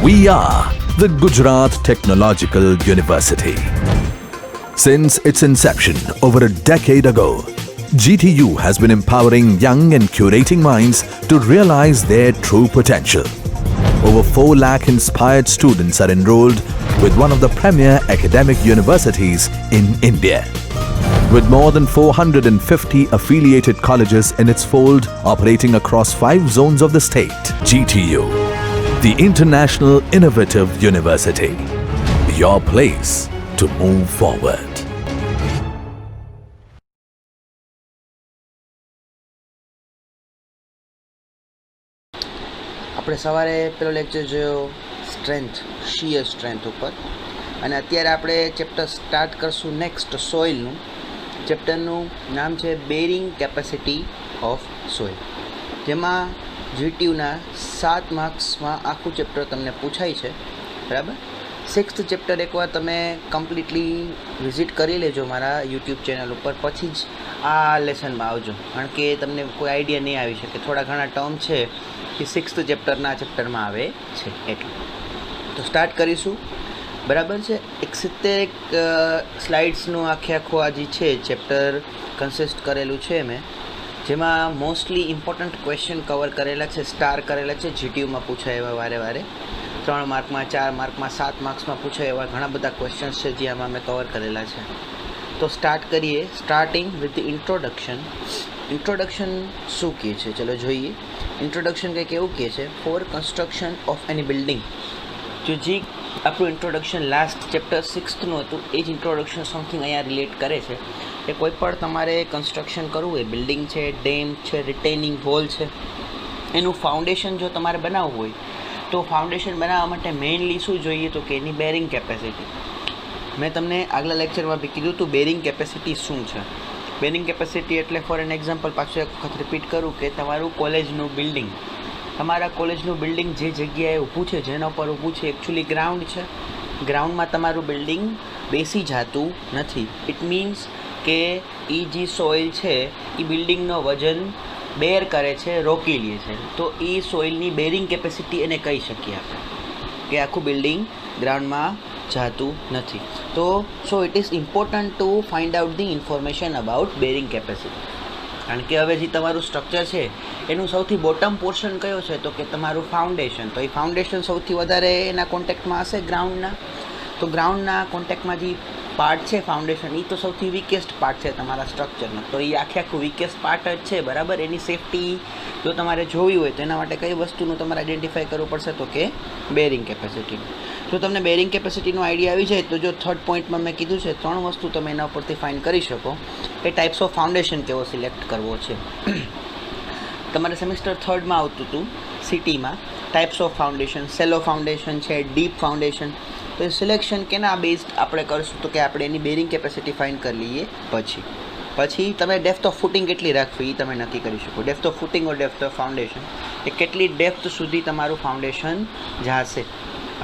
We are the Gujarat Technological University. Since its inception over a decade ago, GTU has been empowering young and curating minds to realize their true potential. Over 4 lakh inspired students are enrolled with one of the premier academic universities in India. With more than 450 affiliated colleges in its fold operating across 5 zones of the state, GTU, the International Innovative University, your place to move forward. આપણે સવારે પેલો lecture જોયો strength, shear strength ઉપર, અને અત્યારે આપણે chapter start કરશું next સોઇલનું. ચેપ્ટરનું નામ છે બેરિંગ કેપેસિટી ઓફ સોઇલ, જેમાં જીટીયુના 7 માર્ક્સમાં આખું ચેપ્ટર તમને પૂછાય છે. બરાબર. 6th ચેપ્ટર એકવાર તમે કમ્પ્લીટલી વિઝિટ કરી લેજો મારા યુટ્યુબ ચેનલ ઉપર, પછી જ આ લેસનમાં આવજો, કારણ કે તમને કોઈ આઈડિયા નહીં આવી શકે. થોડા ઘણા ટર્મ છે કે 6th ચેપ્ટરના ચેપ્ટરમાં આવે છે, એટલે તો સ્ટાર્ટ કરીશું. બરાબર છે. 71 સ્લાઇડ્સનું આખું આ જે છે ચેપ્ટર કન્સિસ્ટ કરેલું છે મેં, જેમાં મોસ્ટલી ઇમ્પોર્ટન્ટ ક્વેશ્ચન કવર કરેલા છે, સ્ટાર કરેલા છે. જીટીયુમાં પૂછાય એવા વારે 3 માર્કમાં, 4 માર્કમાં, 7 માર્ક્સમાં પૂછાય એવા ઘણા બધા ક્વેશ્ચન્સ છે જે આમાં મેં કવર કરેલા છે. તો સ્ટાર્ટ કરીએ. Starting with the introduction. Introduction શું કહે છે ચલો જોઈએ. ઇન્ટ્રોડક્શન કંઈક એવું કહે છે, for construction of any building. જો જે આપણું ઇન્ટ્રોડક્શન લાસ્ટ ચેપ્ટર 6thનું હતું એ જ ઇન્ટ્રોડક્શન સમથિંગ અહીંયા રિલેટ કરે છે કે કોઈ પણ તમારે કન્સ્ટ્રક્શન કરવું હોય, બિલ્ડિંગ છે, ડેમ છે, રિટેનિંગ વોલ છે, એનું ફાઉન્ડેશન જો તમારે બનાવવું હોય તો ફાઉન્ડેશન બનાવવા માટે મેઇનલી શું જોઈએ તો કે એની બેરિંગ કેપેસિટી. મેં તમને આગલા લેક્ચરમાં બી કીધું હતું બેરિંગ કેપેસિટી શું છે. બેરિંગ કેપેસિટી એટલે ફોર એન એક્ઝામ્પલ પાછું એક વખત રિપીટ કરું કે તમારું કોલેજનું બિલ્ડિંગ, તમારા કોલેજનું બિલ્ડિંગ જે જગ્યાએ ઊભું છે, જેના ઉપર ઊભું છે, એકચ્યુઅલી ગ્રાઉન્ડ છે. ગ્રાઉન્ડમાં તમારું બિલ્ડિંગ બેસી જતું નથી. ઇટ મીન્સ કે એ જે સોઇલ છે એ બિલ્ડિંગનો વજન બેર કરે છે, રોકી લે છે. તો એ સોઇલની બેરિંગ કેપેસિટી એને કહી શકીએ આપણે કે આખું બિલ્ડિંગ ગ્રાઉન્ડમાં જતું નથી. તો so it is important to find out the information about bearing capacity. કારણ કે હવે જે તમારું સ્ટ્રક્ચર છે એનું સૌથી બોટમ પોર્શન કયો છે તો કે તમારું ફાઉન્ડેશન. તો એ ફાઉન્ડેશન સૌથી વધારે એના કોન્ટેક્ટમાં હશે ગ્રાઉન્ડના. તો ગ્રાઉન્ડના કોન્ટેક્ટમાં જે પાર્ટ છે ફાઉન્ડેશન, એ તો સૌથી વીકેસ્ટ પાર્ટ છે તમારા સ્ટ્રક્ચરનો. તો એ આખું વીકેસ્ટ પાર્ટ જ છે. બરાબર. એની સેફટી જો તમારે જોવી હોય તો એના માટે કઈ વસ્તુનું તમારે આઈડેન્ટિફાઈ કરવું પડશે તો કે બેરિંગ કેપેસિટી. જો તમને બેરિંગ કેપેસિટીનો આઈડિયા આવી જાય તો જો 3rd પોઈન્ટમાં મેં કીધું છે 3 વસ્તુ તમે એના ઉપરથી ફાઇન્ડ કરી શકો કે ટાઈપ્સ ઓફ ફાઉન્ડેશન કેવો સિલેક્ટ કરવો છે. તમારે સેમિસ્ટર 3rd આવતું હતું સિટીમાં types of foundation, Cello foundation છે, ડીપ ફાઉન્ડેશન. તો એ સિલેક્શન કેના બેઝડ આપણે કરશું તો કે આપણે એની બેરિંગ કેપેસિટી ફાઇન્ડ કરી લઈએ. પછી તમે ડેપ્થ ઓફ ફૂટિંગ કેટલી રાખવી એ તમે નક્કી કરી શકો. Depth of footing or depth of foundation, એ કેટલી ડેપ્થ સુધી તમારું ફાઉન્ડેશન જશે.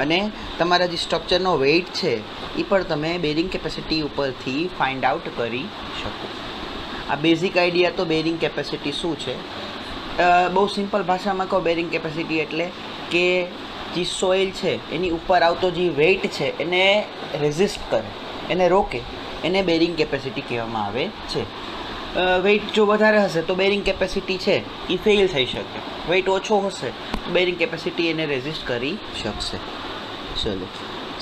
અને તમારા જે સ્ટ્રક્ચરનો વેઇટ છે એ પણ તમે બેરિંગ કેપેસિટી ઉપરથી ફાઇન્ડ આઉટ કરી શકો. આ બેઝિક આઈડિયા તો બેરિંગ કેપેસિટી શું છે. બહુ સિમ્પલ ભાષામાં કહો, બેરિંગ કેપેસિટી એટલે કે જે સોઇલ છે એની ઉપર આવતો જે વેઇટ છે એને રેઝિસ્ટ કરે, એને રોકે, એને બેરિંગ કેપેસિટી કહેવામાં આવે છે. વેઇટ જો વધારે હશે તો બેરિંગ કેપેસિટી છે એ ફેલ થઈ શકે. વેઇટ ઓછો હશે તો બેરિંગ કેપેસિટી એને રેઝિસ્ટ કરી શકશે. ચલો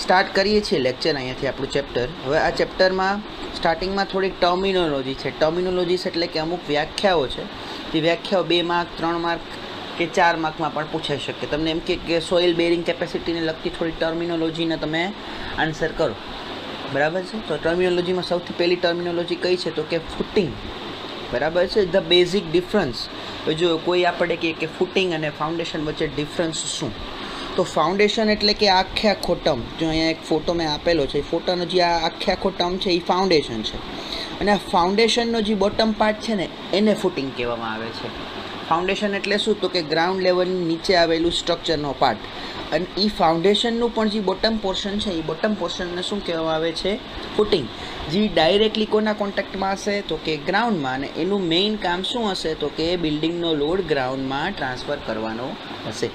સ્ટાર્ટ કરીએ છીએ લેક્ચર અહીંયાથી આપણું ચેપ્ટર. હવે આ ચેપ્ટરમાં સ્ટાર્ટિંગમાં થોડીક ટર્મિનોલોજી છે. ટર્મિનોલોજીસ એટલે કે અમુક વ્યાખ્યાઓ છે. જે વ્યાખ્યાઓ 2 માર્ક, 3 માર્ક કે 4 માર્કમાં પણ પૂછાઈ શકે. તમને એમ કે સોઇલ બેરિંગ કેપેસિટીને લગતી થોડી ટર્મિનોલોજીને તમે આન્સર કરો. બરાબર છે. તો ટર્મિનોલોજીમાં સૌથી પહેલી ટર્મિનોલોજી કઈ છે તો કે ફૂટિંગ. બરાબર છે. The basic difference. જો કોઈ આપણે કહે કે ફૂટિંગ અને ફાઉન્ડેશન વચ્ચે ડિફરન્સ શું, તો ફાઉન્ડેશન એટલે કે આખો ટર્મ, જો અહીંયા એક ફોટો મેં આપેલો છે, ફોટોનો જે આ આખો ટર્મ છે એ ફાઉન્ડેશન છે. અને આ ફાઉન્ડેશનનો જે બોટમ પાર્ટ છે ને એને ફૂટિંગ કહેવામાં આવે છે. ફાઉન્ડેશન એટલે શું તો કે ગ્રાઉન્ડ લેવલની નીચે આવેલું સ્ટ્રક્ચરનો પાર્ટ. અને એ ફાઉન્ડેશનનું પણ જે બોટમ પોર્શન છે એ બોટમ પોર્શનને શું કહેવામાં આવે છે ફૂટિંગ. જે ડાયરેક્ટલી કોના કોન્ટેક્ટમાં હશે તો કે ગ્રાઉન્ડમાં. અને એનું મેઇન કામ શું હશે તો કે બિલ્ડિંગનો લોડ ગ્રાઉન્ડમાં ટ્રાન્સફર કરવાનો હશે.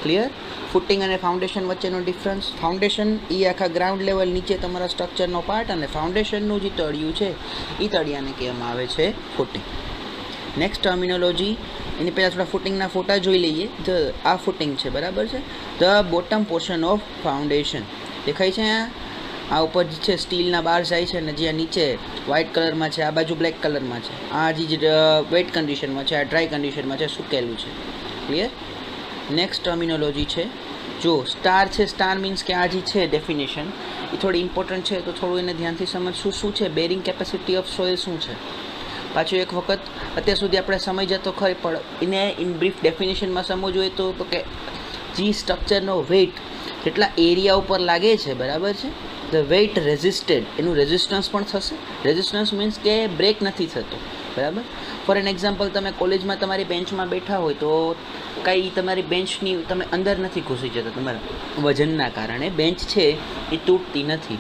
ક્લિયર? ફૂટિંગ અને ફાઉન્ડેશન વચ્ચેનો ડિફરન્સ, ફાઉન્ડેશન એ આખા ગ્રાઉન્ડ લેવલ નીચે તમારા સ્ટ્રક્ચરનો પાર્ટ, અને ફાઉન્ડેશનનું જે તળિયું છે એ તળિયાને કહેવામાં આવે છે ફૂટિંગ. નેક્સ્ટ ટર્મિનોલોજી, એની પહેલાં થોડા ફૂટિંગના ફોટા જોઈ લઈએ. આ ફૂટિંગ છે, બરાબર છે. The bottom portion of foundation દેખાય છે. આ ઉપર જે છે સ્ટીલના બાર જાય છે, અને જ્યાં નીચે વ્હાઇટ કલરમાં છે, આ બાજુ બ્લેક કલરમાં છે. આ જે વેટ કન્ડિશનમાં છે, આ ડ્રાય કન્ડિશનમાં છે, સૂકેલું છે. ક્લિયર? નેક્સ્ટ ટર્મિનોલોજી છે, જો સ્ટાર છે. સ્ટાર મીન્સ કે આ જે છે ડેફિનેશન એ થોડી ઇમ્પોર્ટન્ટ છે, તો થોડું એને ધ્યાનથી સમજશું. શું છે બેરિંગ કેપેસિટી ઓફ સોઇલ શું છે? પાછું એક વખત, અત્યાર સુધી આપણે સમય જતો ખરી, પણ એને ઇન બ્રીફ ડેફિનેશનમાં સમજવું હોય તો કે જે સ્ટ્રક્ચરનો વેઇટ જેટલા એરિયા ઉપર લાગે છે, બરાબર છે, ધ વેઇટ રેઝિસ્ટેડ, એનું રેઝિસ્ટન્સ પણ થશે. રેઝિસ્ટન્સ મીન્સ કે બ્રેક નથી થતો, બરાબર. ફોર એન એક્ઝામ્પલ, તમે કોલેજમાં તમારી બેન્ચમાં બેઠા હોય તો કાંઈ તમારી બેન્ચની તમે અંદર નથી ઘૂસી જતા, તમારા વજનના કારણે બેન્ચ છે એ તૂટતી નથી.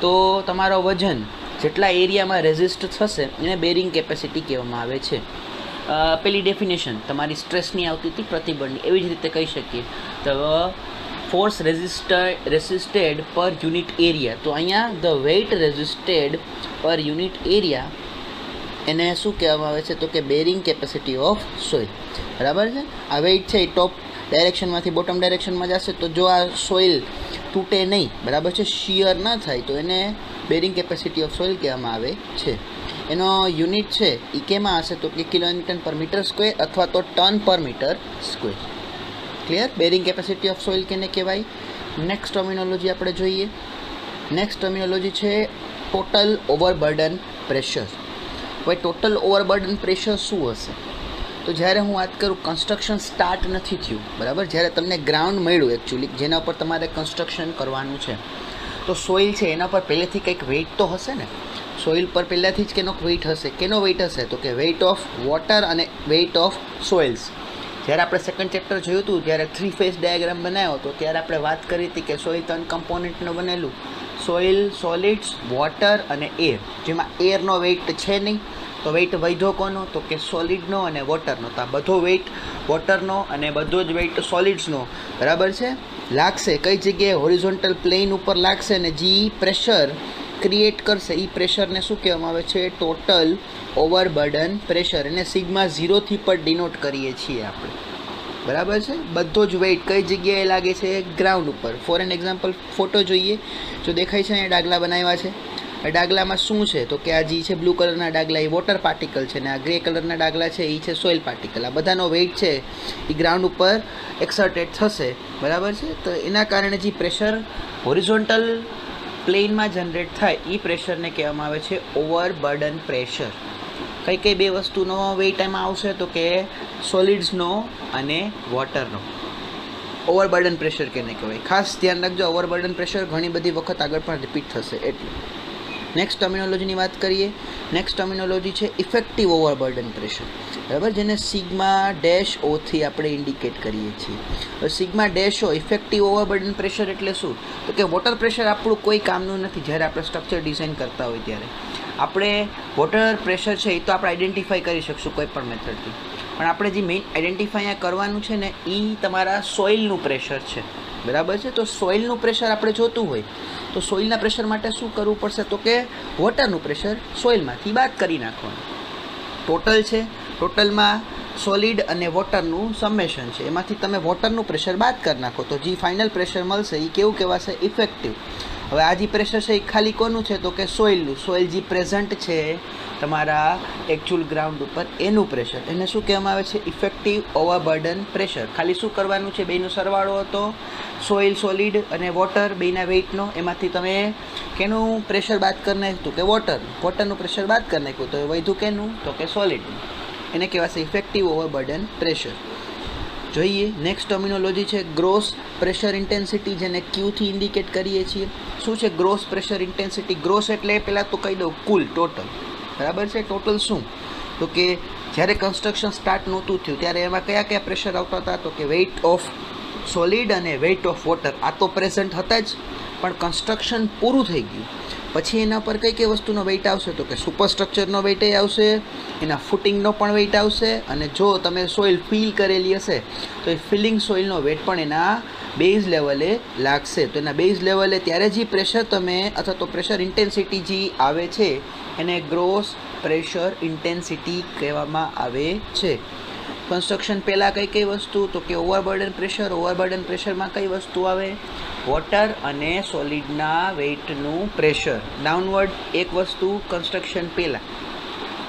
તો તમારો વજન જેટલા એરિયામાં રેઝિસ્ટ થશે એને બેરિંગ કેપેસિટી કહેવામાં આવે છે. પેલી ડેફિનેશન તમારી સ્ટ્રેસની આવતી હતી, પ્રતિબળની, એવી જ રીતે કહી શકીએ તો ફોર્સ રેઝિસ્ટેડ પર યુનિટ એરિયા. તો અહીંયા ધ વેઇટ રેઝિસ્ટેડ પર યુનિટ એરિયા એને શું કહેવામાં આવે છે તો કે બેરિંગ કેપેસિટી ઓફ સોઇલ, બરાબર છે. આ વેઇટ છે એ ટોપ ડાયરેક્શનમાંથી બોટમ ડાયરેક્શનમાં જશે, તો જો આ સોઇલ તૂટે નહીં, બરાબર છે, શિયર ન થાય, તો એને બેરિંગ કેપેસિટી ઓફ સોઇલ કહેવામાં આવે છે. એનો યુનિટ છે એ કેમાં હશે તો કે કિલોન્યુટન પર મીટર સ્ક્વેર અથવા તો ટન પર metre square. Clear? Bearing capacity of soil કેને કહેવાય? નેક્સ્ટ ટર્મિનોલોજી આપણે જોઈએ. નેક્સ્ટ ટર્મિનોલોજી છે ટોટલ ઓવરબર્ડન પ્રેશર. હવે ટોટલ ઓવરબર્ડન પ્રેશર શું હશે? તો જ્યારે હું વાત કરું, કન્સ્ટ્રક્શન સ્ટાર્ટ નથી થયું, બરાબર, જ્યારે તમને ગ્રાઉન્ડ મળ્યું એકચ્યુઅલી જેના ઉપર તમારે કન્સ્ટ્રક્શન કરવાનું છે, તો સોઇલ છે એના પર પહેલેથી કંઈક વેઇટ તો હશે ને. સોઇલ પર પહેલાંથી જ કેનો વેઇટ હશે? કેનો વેઇટ હશે તો કે વેઇટ ઓફ વોટર અને વેઇટ ઓફ સોઇલ્સ. જ્યારે આપણે સેકન્ડ ચેપ્ટર જોયું હતું, જ્યારે 3 ફેઝ ડાયાગ્રામ બનાવ્યો હતો, ત્યારે આપણે વાત કરી હતી કે સોઇલ 3 કમ્પોનન્ટનું બનેલું, સોઇલ, સોલિડ્સ, વોટર અને એર. જેમાં એરનો વેઇટ છે નહીં, તો વેઇટ વધ્યો કોનો તો કે સોલિડનો અને વોટરનો. તો આ બધો વેઇટ વોટરનો અને બધો જ વેઇટ સોલિડ્સનો, બરાબર છે, લાગશે કઈ જગ્યાએ? હોરિઝોન્ટલ પ્લેન ઉપર લાગશે, અને જે પ્રેશર ક્રિએટ કરશે એ પ્રેશરને શું કહેવામાં આવે છે? Total overburden pressure. એને સિગ્મા 0થી પણ ડિનોટ કરીએ છીએ આપણે, બરાબર છે. બધો જ વેઇટ કઈ જગ્યાએ લાગે છે? ગ્રાઉન્ડ ઉપર. ફોર એન એક્ઝામ્પલ ફોટો જોઈએ, જો દેખાય છે અહીંયા ડાગલા બનાવ્યા છે. આ ડાગલામાં શું છે તો કે આ જે છે બ્લુ કલરના ડાગલા એ વોટર પાર્ટિકલ છે, અને આ ગ્રે કલરના ડાગલા છે એ છે સોઇલ પાર્ટિકલ. આ બધાનો વેઇટ છે એ ગ્રાઉન્ડ ઉપર એક્સર્ટેડ થશે, બરાબર છે. તો એના કારણે જે પ્રેશર હોરિઝોન્ટલ પ્લેનમાં જનરેટ થાય એ પ્રેશરને કહેવામાં આવે છે ઓવરબર્ડન પ્રેશર. કઈ કઈ બે વસ્તુનો વેઇટ એમાં આવશે તો કે સોલિડ્સનો અને વોટરનો. ઓવરબર્ડન પ્રેશર કેને કહેવાય? ખાસ ધ્યાન રાખજો, ઓવરબર્ડન પ્રેશર ઘણી બધી વખત આગળ પણ રિપીટ થશે એટલે. નેક્સ્ટ ટર્મિનોલોજીની વાત કરીએ. નેક્સ્ટ ટર્મિનોલોજી છે ઇફેક્ટિવ ઓવરબર્ડન પ્રેશર, બરાબર, જેને સિગ્મા ડેશ ઓથી આપણે ઇન્ડિકેટ કરીએ છીએ. હવે સિગ્મા ડેશ ઓ ઇફેક્ટિવ ઓવરબર્ડન પ્રેશર એટલે શું તો કે વોટર પ્રેશર આપણું કોઈ કામનું નથી. જ્યારે આપણે સ્ટ્રક્ચર ડિઝાઇન કરતા હોય ત્યારે આપણે વોટર પ્રેશર છે એ તો આપણે આઈડેન્ટિફાઈ કરી શકશું કોઈ પણ મેથડથી, પણ આપણે જે મેઇન આઈડેન્ટિફાઈ અહીંયા કરવાનું છે ને એ તમારા સોઇલનું પ્રેશર છે, બરાબર છે. તો સોઇલનું પ્રેશર આપણે જોતું હોય તો સોઇલના પ્રેશર માટે શું કરવું પડશે તો કે વોટરનું પ્રેશર સોઇલમાંથી બાદ કરી નાખવાનું. ટોટલ છે, ટોટલમાં સોલિડ અને વોટરનું સમેશન છે, એમાંથી તમે વોટરનું પ્રેશર બાદ કરી નાખો તો જે ફાઇનલ પ્રેશર મળશે એ કેવું કહેવાશે? ઇફેક્ટિવ. હવે આ જે પ્રેશર છે એ ખાલી કોનું છે તો કે સોઇલનું. સોઇલ જે પ્રેઝન્ટ છે તમારા એકચ્યુઅલ ગ્રાઉન્ડ ઉપર એનું પ્રેશર, એને શું કહેવામાં આવે છે? Effective overburden pressure. ખાલી શું કરવાનું છે? બેનો સરવાળો હતો સોઇલ, સોલિડ અને વોટર બેના વેઇટનો, એમાંથી તમે કેનું પ્રેશર બાદ કરી નાખ્યું કે વોટરનું પ્રેશર બાદ કરી નાખ્યું, તો વધ્યું કેનું તો કે સોલિડનું. એને કહેવાશે ઇફેક્ટિવ ઓવરબર્ડન પ્રેશર. જોઈએ નેક્સ્ટ ટર્મિનોલોજી છે ગ્રોસ પ્રેશર ઇન્ટેન્સિટી, જેને ક્યુથી ઇન્ડિકેટ કરીએ છીએ. શું છે ગ્રોસ પ્રેશર ઇન્ટેન્સિટી? ગ્રોસ એટલે પહેલાં તો કહી દઉં કુલ, ટોટલ, બરાબર છે. ટોટલ શું તો કે જ્યારે કન્સ્ટ્રક્શન સ્ટાર્ટ નહોતું થયું ત્યારે એમાં કયા કયા પ્રેશર આવતા હતા તો કે વેઇટ ઓફ સોલિડ અને વેઇટ ઓફ વોટર. આ તો પ્રેઝન્ટ હતા જ, પણ કન્સ્ટ્રક્શન પૂરું થઈ ગયું પછી એના પર કઈ કઈ વસ્તુનો વેઇટ આવશે તો કે સુપરસ્ટ્રક્ચરનો વેઇટ આવશે, એના ફૂટિંગનો પણ વેઇટ આવશે, અને જો તમે સોઇલ ફિલ કરેલી હશે તો એ ફિલિંગ સોઇલનો વેઇટ પણ એના બેઝ લેવલે લાગશે. તો એના બેઝ લેવલે ત્યારે જે પ્રેશર તમે અથવા તો પ્રેશર ઇન્ટેન્સિટી જે આવે છે એને ગ્રોસ પ્રેશર ઇન્ટેન્સિટી કહેવામાં આવે છે. કન્સ્ટ્રક્શન પહેલાં કઈ વસ્તુ તો કે ઓવરબર્ડન પ્રેશરમાં કઈ વસ્તુ આવે? વોટર અને સોલિડના વેઇટનું પ્રેશર ડાઉનવર્ડ એક વસ્તુ કન્સ્ટ્રક્શન પહેલાં,